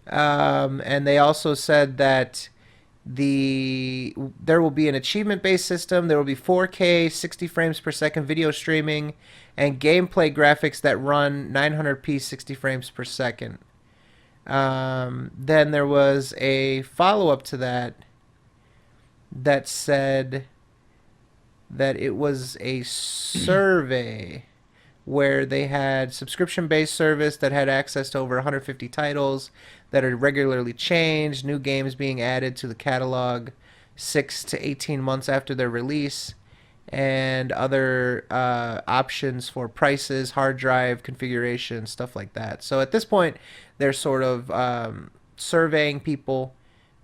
And they also said that there will be an achievement-based system. There will be 4K, 60 frames per second video streaming, and gameplay graphics that run 900p, 60 frames per second. Then there was a follow-up to that said that it was a survey where they had subscription-based service that had access to over 150 titles that are regularly changed, new games being added to the catalog 6 to 18 months after their release, and other options for prices, hard drive configuration, stuff like that. So at this point, they're sort of surveying people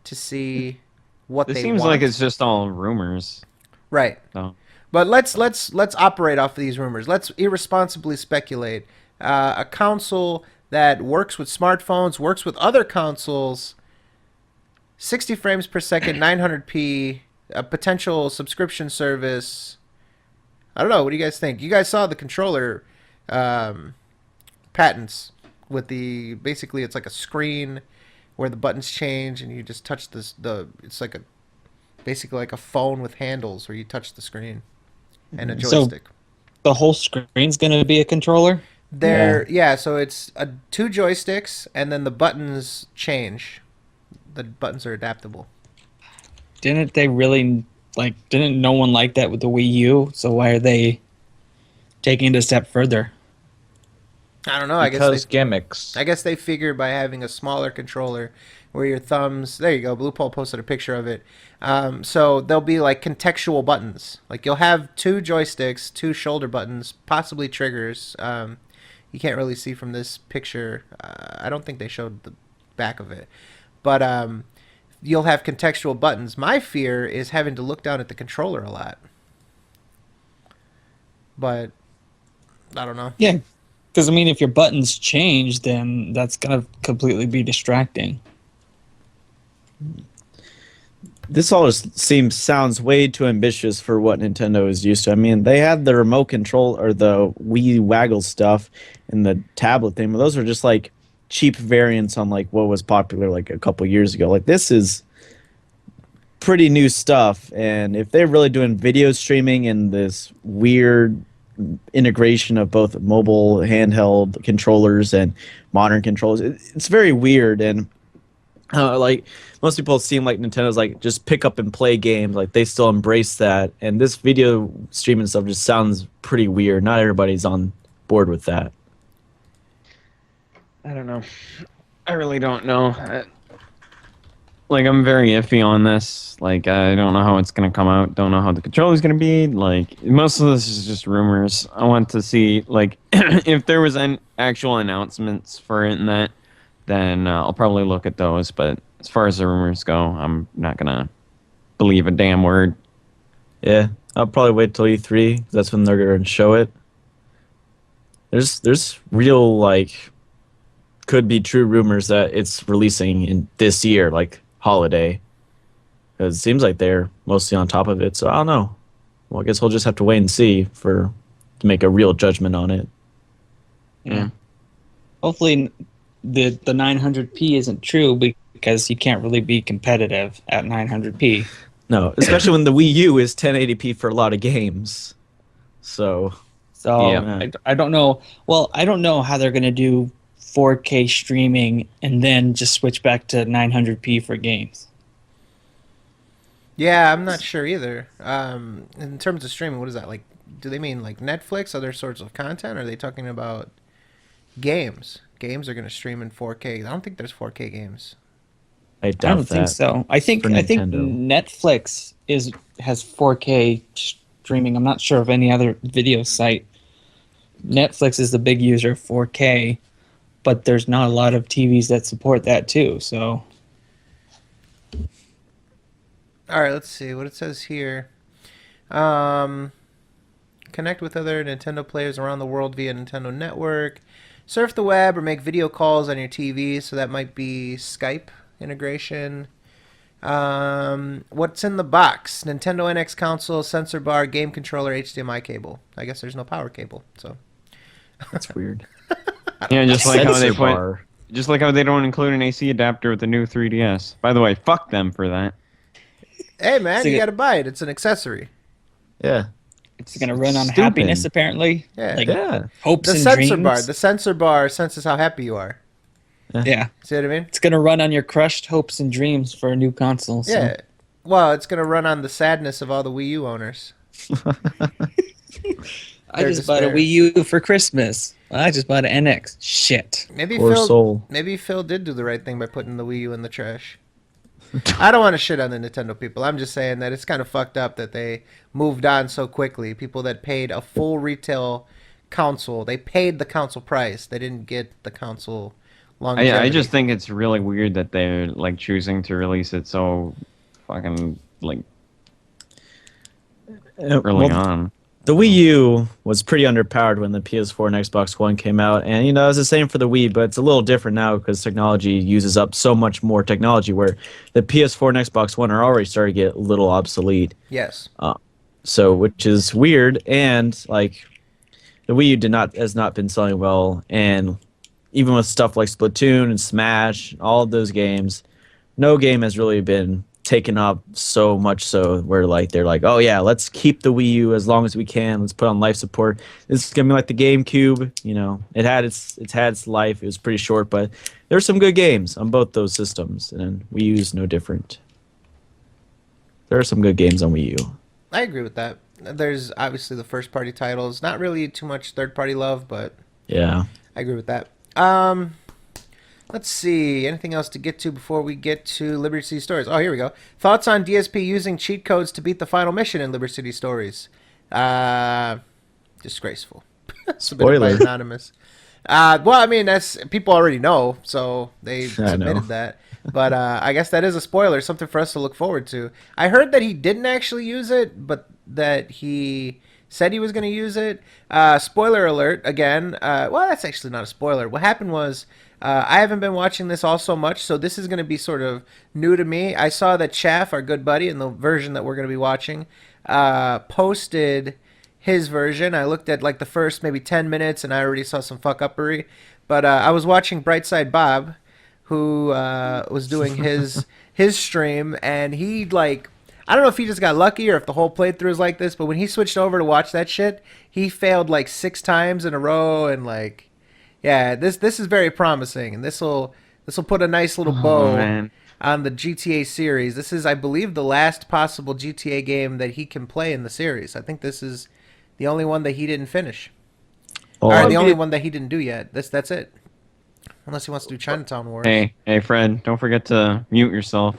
to see what It they seems want. like it's just all rumors. Right. So. But let's operate off of these rumors. Let's irresponsibly speculate. A console that works with smartphones, works with other consoles, 60 frames per second, 900p, a potential subscription service. I don't know. What do you guys think? You guys saw the controller patents with basically it's like a screen where the buttons change and you just touch it's like basically like a phone with handles where you touch the screen and a joystick. So the whole screen's going to be a controller? So it's two joysticks and then the buttons change. The buttons are adaptable. Didn't no one like that with the Wii U? So why are they taking it a step further? I don't know. Because gimmicks. I guess they figure by having a smaller controller where your thumbs... There you go. Blue Paul posted a picture of it. So there'll be like contextual buttons. Like you'll have two joysticks, two shoulder buttons, possibly triggers. You can't really see from this picture. I don't think they showed the back of it. But you'll have contextual buttons. My fear is having to look down at the controller a lot. But I don't know. Yeah, because I mean, if your buttons change, then that's gonna completely be distracting. This all just sounds way too ambitious for what Nintendo is used to. I mean, they had the remote control or the Wii Waggle stuff and the tablet thing, but those were just like cheap variants on like what was popular like a couple years ago. Like this is pretty new stuff, and if they're really doing video streaming and this weird integration of both mobile handheld controllers and modern controllers, it's very weird. And like most people seem like Nintendo's like just pick up and play games, like they still embrace that, and this video streaming stuff just sounds pretty weird. Not everybody's on board with that. I don't know. I really don't know. I'm very iffy on this. Like, I don't know how it's going to come out. Don't know how the controller's going to be. Like, most of this is just rumors. I want to see, like, if there was an actual announcements for it and that, then I'll probably look at those. But as far as the rumors go, I'm not going to believe a damn word. Yeah, I'll probably wait till E3. 'Cause that's when they're going to show it. There's real, like, could be true rumors that it's releasing in this year, like holiday. Because it seems like they're mostly on top of it. So I don't know. Well, I guess we'll just have to wait and see to make a real judgment on it. Yeah. Hopefully, the 900p isn't true because you can't really be competitive at 900p. No, especially when the Wii U is 1080p for a lot of games. So yeah. I don't know. Well, I don't know how they're going to do 4K streaming and then just switch back to 900p for games. Yeah, I'm not sure either. In terms of streaming, what is that like? Do they mean like Netflix, other sorts of content? Or are they talking about games? Games are going to stream in 4K. I don't think there's 4K games. I don't think so. I think Netflix has 4K streaming. I'm not sure of any other video site. Netflix is the big user of 4K, but there's not a lot of TVs that support that too. So, All right, let's see what it says here. Connect with other Nintendo players around the world via Nintendo Network. Surf the web or make video calls on your TV. So that might be Skype integration. What's in the box? Nintendo NX console, sensor bar, game controller, HDMI cable. I guess there's no power cable. So That's weird. Yeah, just like how they Sensor put, bar. just like how they don't include an AC adapter with the new 3DS. By the way, fuck them for that. hey man, See you it- gotta buy it. It's an accessory. Yeah. it's going to run on Stupid. happiness, apparently. Yeah. Like Yeah. hopes The and sensor dreams. bar. The sensor bar senses how happy you are. Yeah. See what I mean? It's going to run on your crushed hopes and dreams for a new console. So. Yeah. Well, it's gonna run on the sadness of all the Wii U owners. I Their just bought a despair. Wii U for Christmas. I just bought an NX. Shit. Maybe Poor Phil. soul. Maybe Phil did do the right thing by putting the Wii U in the trash. I don't want to shit on the Nintendo people. I'm just saying that it's kind of fucked up that they moved on so quickly. People that paid a full retail console, they paid the console price. They didn't get the console longevity. I just think it's really weird that they're like choosing to release it so fucking like early on. The Wii U was pretty underpowered when the PS4 and Xbox One came out, and you know it's the same for the Wii, but it's a little different now because technology uses up so much more technology. Where the PS4 and Xbox One are already starting to get a little obsolete. Yes. So which is weird, and like the Wii U has not been selling well, and even with stuff like Splatoon and Smash, all of those games, no game has really been taken up so much so where like they're like, oh yeah, let's keep the Wii U as long as we can. Let's put on life support. This is gonna be like the GameCube. You know, it had its life. It was pretty short, but there's some good games on both those systems, and Wii U is no different. There are some good games on Wii U. I agree with that. There's obviously the first party titles. Not really too much third party love, but Yeah. I agree with that. Let's see. Anything else to get to before we get to Liberty City Stories? Oh, here we go. Thoughts on DSP using cheat codes to beat the final mission in Liberty City Stories? Disgraceful. Submitted by Spoiler. Anonymous. Well, I mean, that's people already know, so they I submitted know. that. But I guess that is a spoiler, something for us to look forward to. I heard that he didn't actually use it, but that he said he was going to use it. Spoiler alert, again. Well, that's actually not a spoiler. What happened was I haven't been watching this all so much, so this is going to be sort of new to me. I saw that Chaff, our good buddy, in the version that we're going to be watching, posted his version. I looked at like the first maybe 10 minutes, and I already saw some fuck-uppery. But I was watching Brightside Bob, who was doing his stream, and he like, I don't know if he just got lucky or if the whole playthrough is like this, but when he switched over to watch that shit, he failed like 6 times in a row, and like, yeah, this is very promising, and this will put a nice little bow man. on the GTA series. This is, I believe, the last possible GTA game that he can play in the series. I think this is the only one that he didn't finish, or the only one that he didn't do yet. That's it. Unless he wants to do Chinatown Wars. Hey, Fred, don't forget to mute yourself.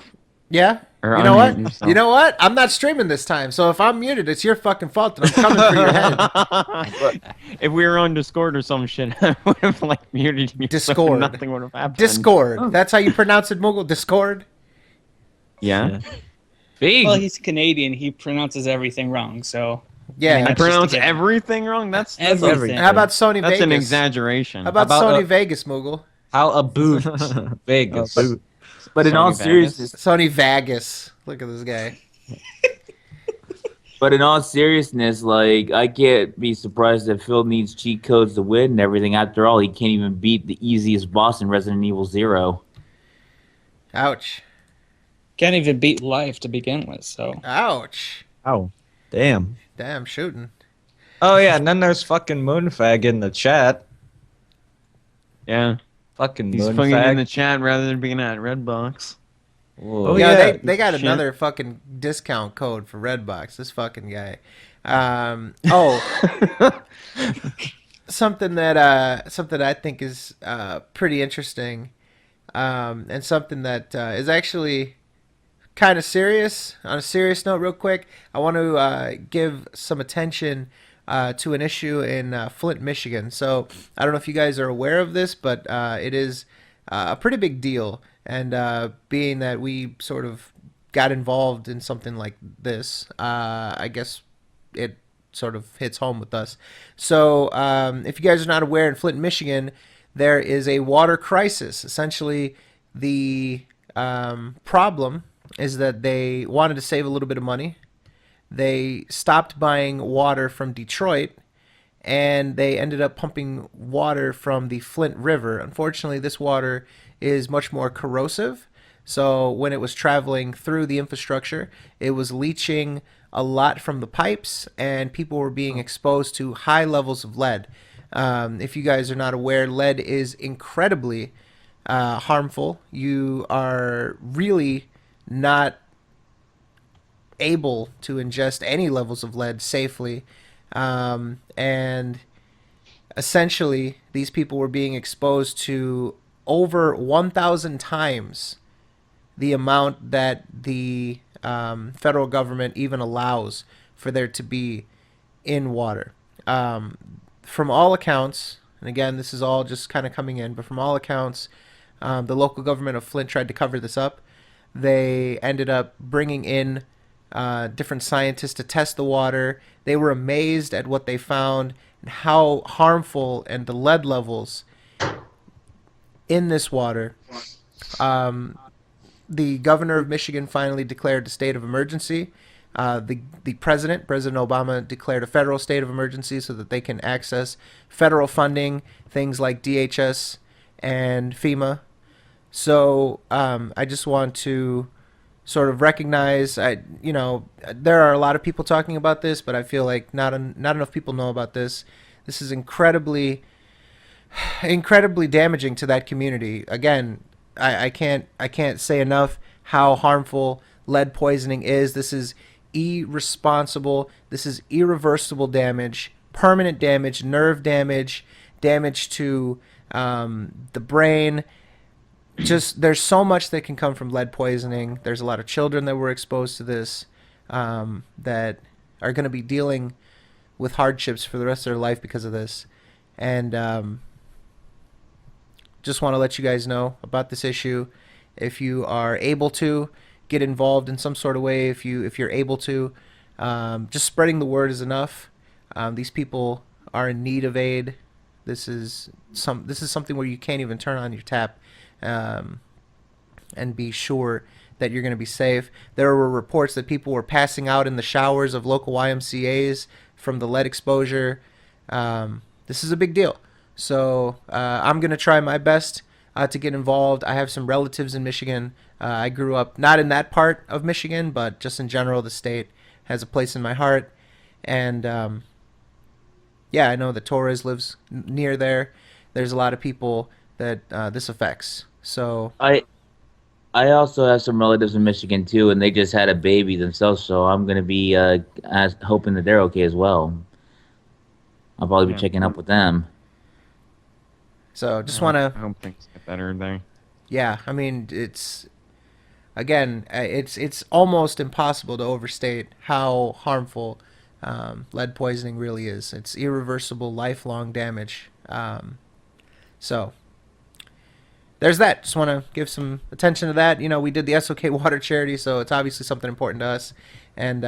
Yeah? Or You know what? unmute yourself. You know what? I'm not streaming this time, so if I'm muted, it's your fucking fault that I'm coming for your head. If we were on Discord or some shit, I would have like muted you. So Discord. nothing would have happened. Discord. That's how you pronounce it, Moogle? Discord? Yeah. Big. Well, he's Canadian. He pronounces everything wrong. So Yeah. I That's pronounce just a- everything wrong. That's everything. How about Sony That's Vegas? an exaggeration. How about How about, Sony Vegas, Moogle? How about Vegas? But in Sony all Vegas. seriousness, Sony Vegas. Look at this guy. but in all seriousness, like I can't be surprised that Phil needs cheat codes to win and everything. After all, he can't even beat the easiest boss in Resident Evil 0. Ouch. Can't even beat life to begin with. So Ouch. Oh, damn. Damn, shooting. Oh yeah, and then there's fucking Moonfag in the chat. Yeah. Fucking He's fucking in Moonfag. the chat rather than being at Redbox. Whoa. Oh, Yeah, yeah. they got Shit. another fucking discount code for Redbox. This fucking guy. Something that I think is pretty interesting, and something that is actually kind of serious. On a serious note, real quick, I want to give some attention to an issue in Flint, Michigan. So I don't know if you guys are aware of this, but it is a pretty big deal. And being that we sort of got involved in something like this, I guess it sort of hits home with us. So if you guys are not aware, in Flint, Michigan, there is a water crisis. Essentially, the problem is that they wanted to save a little bit of money. They stopped buying water from Detroit, and they ended up pumping water from the Flint River. Unfortunately, this water is much more corrosive. So when it was traveling through the infrastructure, it was leaching a lot from the pipes, and people were being exposed to high levels of lead. If you guys are not aware, lead is incredibly harmful. You are really not able to ingest any levels of lead safely. And essentially, these people were being exposed to over 1,000 times the amount that the federal government even allows for there to be in water. From all accounts, and again, this is all just kind of coming in, but from all accounts, the local government of Flint tried to cover this up. They ended up bringing in different scientists to test the water. They were amazed at what they found and how harmful and the lead levels in this water. The governor of Michigan finally declared a state of emergency. The President Obama, declared a federal state of emergency so that they can access federal funding, things like DHS and FEMA. So I just want to sort of recognize, there are a lot of people talking about this, but I feel like not enough people know about this. This is incredibly damaging to that community. Again, I can't say enough how harmful lead poisoning is. This is irresponsible. This is irreversible damage, permanent damage, nerve damage, damage to the brain. Just there's so much that can come from lead poisoning. There's a lot of children that were exposed to this that are going to be dealing with hardships for the rest of their life because of this. And just want to let you guys know about this issue. If you are able to get involved in some sort of way, if you're able to, just spreading the word is enough. These people are in need of aid. This is something where you can't even turn on your tap and be sure that you're going to be safe. There were reports that people were passing out in the showers of local YMCAs from the lead exposure. This is a big deal. So I'm going to try my best to get involved. I have some relatives in Michigan. I grew up not in that part of Michigan, but just in general, the state has a place in my heart. And I know that Torres lives near there. There's a lot of people that this affects. So I also have some relatives in Michigan too, and they just had a baby themselves. So I'm gonna be hoping that they're okay as well. I'll probably be checking up with them. So just want to. I hope things get better there. Yeah, I mean it's almost impossible to overstate how harmful lead poisoning really is. It's irreversible, lifelong damage. So there's that. Just want to give some attention to that. We did the SOK water charity, so it's obviously something important to us. And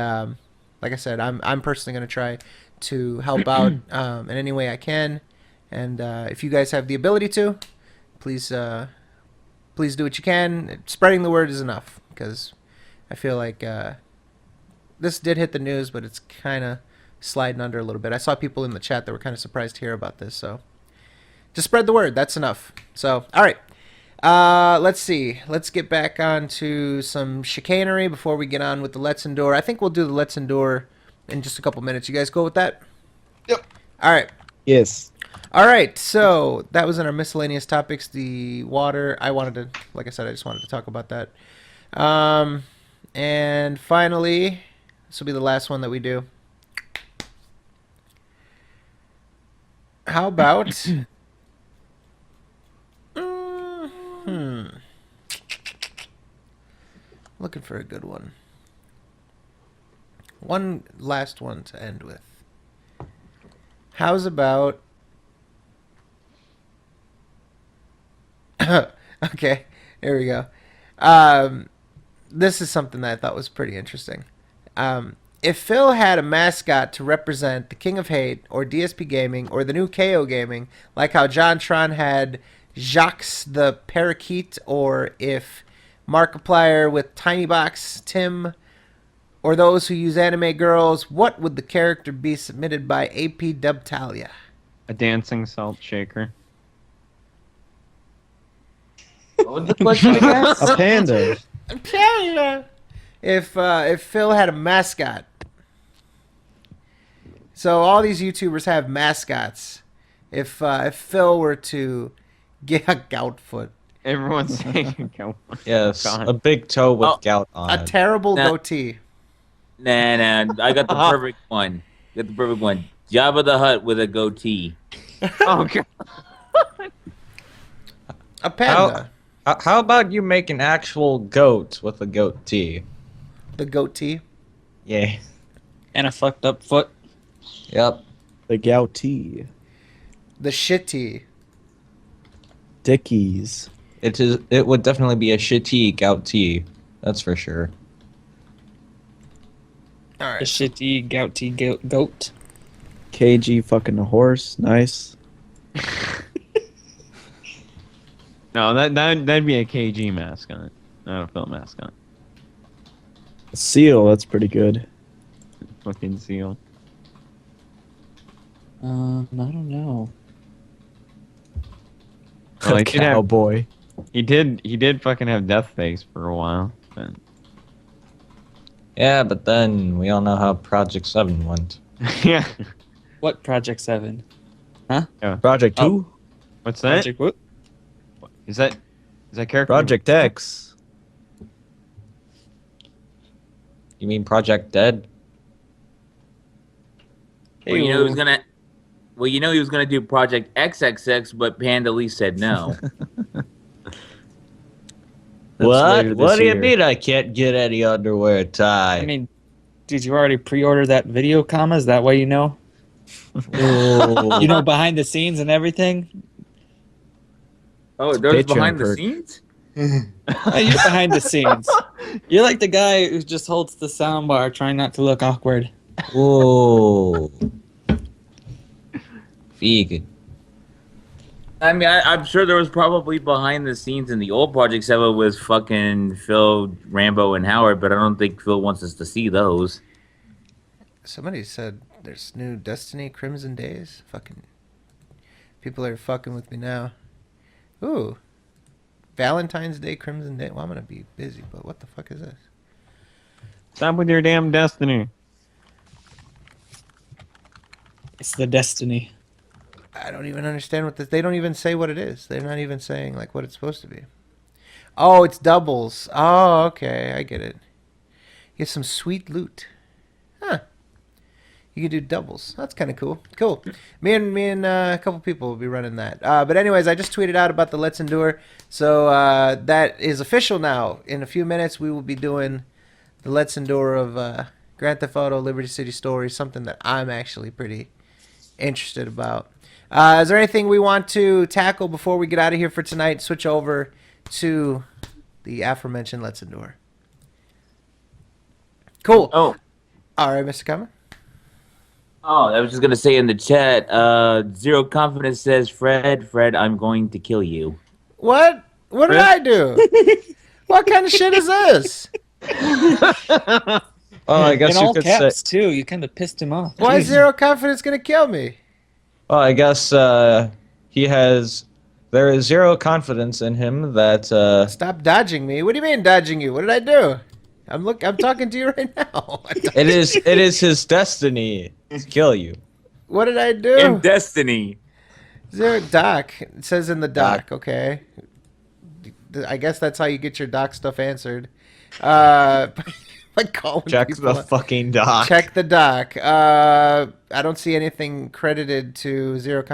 like I said, I'm personally going to try to help out in any way I can. And if you guys have the ability to, please do what you can. Spreading the word is enough, because I feel like this did hit the news, but it's kind of sliding under a little bit. I saw people in the chat that were kind of surprised to hear about this. So just spread the word. That's enough. So, all right. Let's see. Let's get back on to some chicanery before we get on with the Let's Endure. I think we'll do the Let's Endure in just a couple minutes. You guys go with that? Yep. All right. Yes. All right. So that was in our miscellaneous topics. The water. Like I said, I just wanted to talk about that. And finally, this will be the last one that we do. How about... Looking for a good one. One last one to end with. How's about... Okay, here we go. This is something that I thought was pretty interesting. If Phil had a mascot to represent the King of Hate, or DSP Gaming, or the new KO Gaming, like how John Tron had Jacques the Parakeet, or if Markiplier with Tiny Box Tim, or those who use anime girls, what would the character be submitted by AP Dubtalia? A dancing salt shaker. What was the question again? A panda. Panda. If Phil had a mascot. So all these YouTubers have mascots. If Phil were to get a gout foot, Everyone's saying go. Yes, God. a big toe with Oh, gout on a it. terrible Nah. goatee. Nah, I got the perfect one. Jabba the Hutt with a goatee. Oh god. A panda. How about you make an actual goat with a goatee? The goatee. Yeah. And a fucked up foot. Yep. The Gouty. The shitty. Dickies. It would definitely be a shitty goatee. That's for sure. All A right. shitty, gouty goat. KG fucking a horse. Nice. No, that'd be a KG mascot, not a Phil mascot. A seal. That's pretty good. Fucking seal. I don't know. Well, he did have- Cowboy. He did fucking have death face for a while. But... Yeah, but then we all know how Project 7 went. yeah. What Project 7? Project 2. What's that? Project what? Is that character? Project X. You mean Project Dead? Well, you know he was gonna. Well, you know he was gonna do Project XXX, but Panda Lee said no. That's later this What do you year. mean I can't get any underwear tie? I mean, did you already pre-order that video, comma? Is that why you know? Oh. You know, behind the scenes and everything? Oh, there's Patreon behind the perk. scenes. Hey, you're behind the scenes. You're like the guy who just holds the soundbar trying not to look awkward. Whoa. Vegan. I mean, I'm sure there was probably behind the scenes in the old Project 7 with fucking Phil, Rambo, and Howard, but I don't think Phil wants us to see those. Somebody said there's new Destiny Crimson Days. Fucking people are fucking with me now. Ooh, Valentine's Day Crimson Day. Well, I'm gonna be busy, but what the fuck is this? Stop with your damn destiny. It's the destiny. I don't even understand what this. They don't even say what it is. They're not even saying like what it's supposed to be. Oh, it's doubles. Oh, okay, I get it. You get some sweet loot. Huh. You can do doubles. That's kind of cool. Cool. Me and a couple people will be running that. But anyways, I just tweeted out about the Let's Endure. So that is official now. In a few minutes, we will be doing the Let's Endure of Grand Theft Auto Liberty City Stories, something that I'm actually pretty interested about. Is there anything we want to tackle before we get out of here for tonight? Switch over to the aforementioned Let's Endure. Cool. Oh, All right, Mr. Cummer. I was just gonna say in the chat. Zero Confidence says, Fred, I'm going to kill you. What? What did I do? What kind of shit is this? Oh, I guess In you all could caps, say. too. You kind of pissed him off. Why is Jeez. Zero Confidence gonna kill me? Well, I guess he has. There is zero confidence in him that. Stop dodging me. What do you mean dodging you? What did I do? I'm talking to you right now. It is his destiny to kill you. What did I In do? Destiny. Zero Doc. It says in the doc. Okay. I guess that's how you get your doc stuff answered. By calling Check people the up. fucking doc. Check the doc. I don't see anything credited to Zero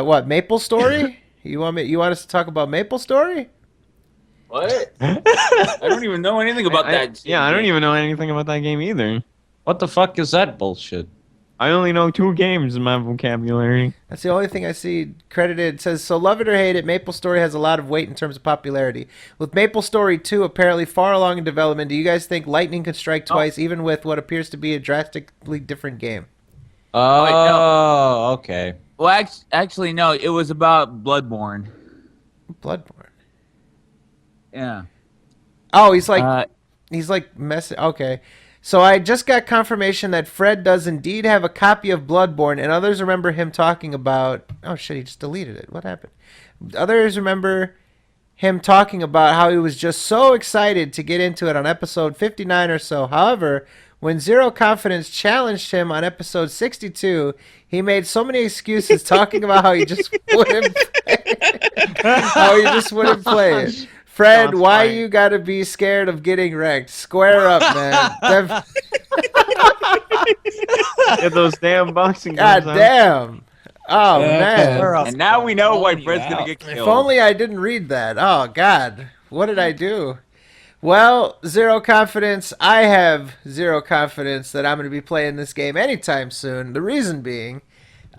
What Maple Story? You want us to talk about Maple Story? What? I don't even know anything about that. Yeah, I don't even know anything about that game either. What the fuck is that bullshit? I only know 2 games in my vocabulary. That's the only thing I see credited. It says, so love it or hate it, Maple Story has a lot of weight in terms of popularity. With Maple Story 2 apparently far along in development, do you guys think lightning can strike twice, even with what appears to be a drastically different game? Oh, okay. Well, actually, no. It was about Bloodborne. Bloodborne. Yeah. Oh, he's like messing. Okay. So I just got confirmation that Fred does indeed have a copy of Bloodborne, and others remember him talking about... Oh, shit, he just deleted it. What happened? Others remember him talking about how he was just so excited to get into it on episode 59 or so. However, when Zero Confidence challenged him on episode 62, he made so many excuses talking about how he just wouldn't play it. Fred, why you gotta be scared of getting wrecked? Square up, man. Get those damn boxing God gloves out. damn. Oh, man. And now we know why Fred's gonna get killed. If only I didn't read that. Oh, God. What did I do? Well, Zero Confidence. I have zero confidence that I'm going to be playing this game anytime soon. The reason being,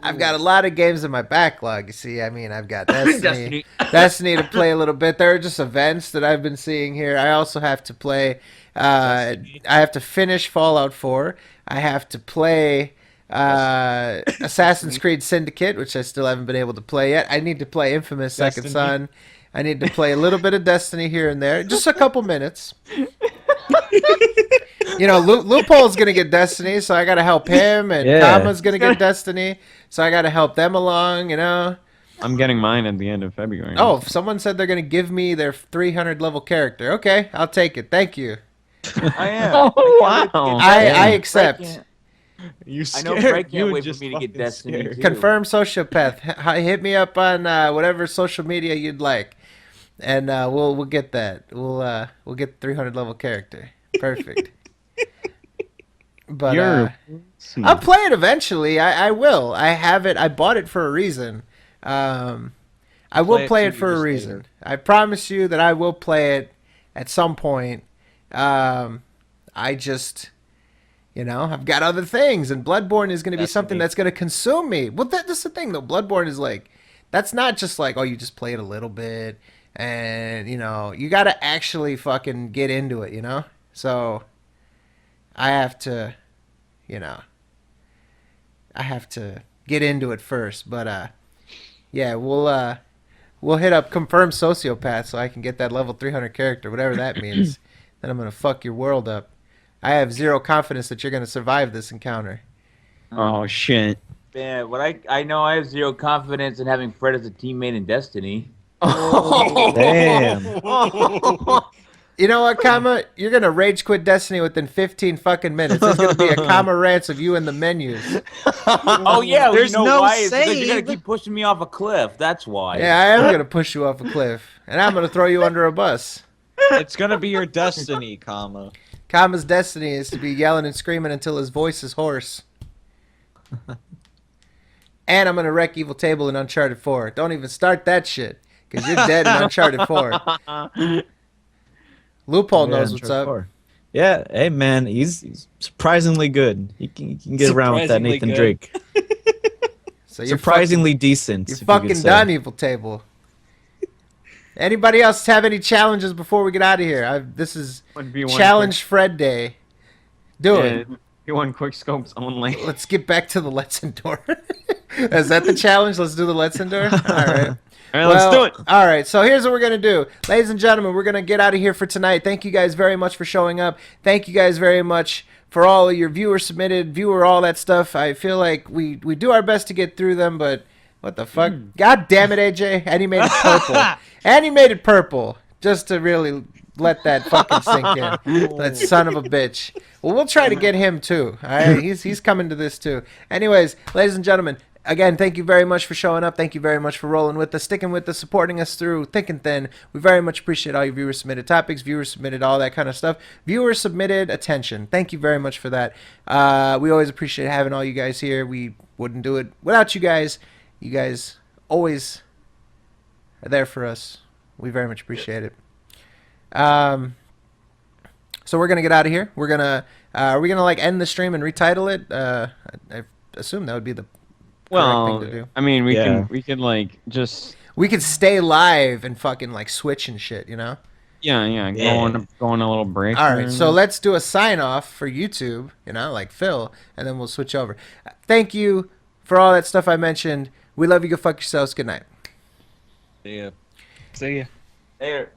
I've got a lot of games in my backlog. You see, I mean, I've got Destiny to play a little bit. There are just events that I've been seeing here. I also have to play. I have to finish Fallout 4. I have to play Assassin's Creed Syndicate, which I still haven't been able to play yet. I need to play Infamous Second Son. I need to play a little bit of Destiny here and there, just a couple minutes. You know, Loophole's gonna get Destiny, so I gotta help him, and Kama's gonna get Destiny, so I gotta help them along. You know, I'm getting mine at the end of February. oh, someone said they're gonna give me their 300 level character. Okay, I'll take it. Thank you. I am. Oh, wow. I accept. I know Fred can't wait for me to get Destiny too. Confirm sociopath. Hit me up on whatever social media you'd like, and we'll get that. We'll get the 300 level character. Perfect. But I'll play it eventually. I will. I have it. I bought it for a reason. I will play it for a reason. Later. I promise you that I will play it at some point. I just, you know, I've got other things, and Bloodborne is going to be something that's going to consume me. Well, that's the thing, though. Bloodborne is like, that's not just like, oh, you just play it a little bit, and, you know, you got to actually fucking get into it, you know? So, I have to, you know, I have to get into it first, but, yeah, we'll hit up Confirm Sociopath so I can get that level 300 character, whatever that means. Then I'm going to fuck your world up. I have zero confidence that you're going to survive this encounter. Oh, shit. Man, what I know I have zero confidence in having Fred as a teammate in Destiny. Oh, damn. You know what, Kama? You're going to rage quit Destiny within 15 fucking minutes. There's going to be a Kama rants of you in the menus. Oh, yeah. Well, There's you know no why? It's because save. you're going to keep pushing me off a cliff. That's why. Yeah, I am going to push you off a cliff. And I'm going to throw you under a bus. It's gonna be your destiny, Kama. Kama's destiny is to be yelling and screaming until his voice is hoarse. And I'm going to wreck Evil Table in Uncharted 4. Don't even start that shit, because you're dead in Uncharted 4. Loophole knows what's up. 4. Yeah, hey man, he's surprisingly good. He can get around with that Surprisingly Nathan good. Drake. So you're Surprisingly decent. You're if you fucking could say. done, Evil Table. Anybody else have any challenges before we get out of here? This is Challenge Fred Day. Do it. One quick scopes only. Let's get back to the Let's Endure. Is that the challenge? Let's do the Let's Endure? All right. All right, let's do it. All right, so here's what we're going to do. Ladies and gentlemen, we're going to get out of here for tonight. Thank you guys very much for showing up. Thank you guys very much for all of your all that stuff. I feel like we do our best to get through them, but what the fuck? God damn it, AJ. And he made it purple. And he made it purple just to really let that fucking sink in. That son of a bitch. Well, we'll try to get him too. All right, he's coming to this too. Anyways, ladies and gentlemen, again, thank you very much for showing up. Thank you very much for rolling with us, sticking with us, supporting us through thick and thin. We very much appreciate all your viewer submitted topics, viewer submitted all that kind of stuff, viewer submitted attention. Thank you very much for that. We always appreciate having all you guys here. We wouldn't do it without you guys. You guys always are there for us. We very much appreciate it. So we're gonna get out of here. We're gonna are we gonna like end the stream and retitle it? I assume that would be the correct thing to do. I mean, Yeah. we could like just We could stay live and fucking like switch and shit, you know? yeah, Yeah. go on a little break. All right, or- so let's do a sign off for YouTube, you know, like Phil, and then we'll switch over. Thank you for all that stuff I mentioned. We love you. Go fuck yourselves. Good night. Yeah. So yeah. There.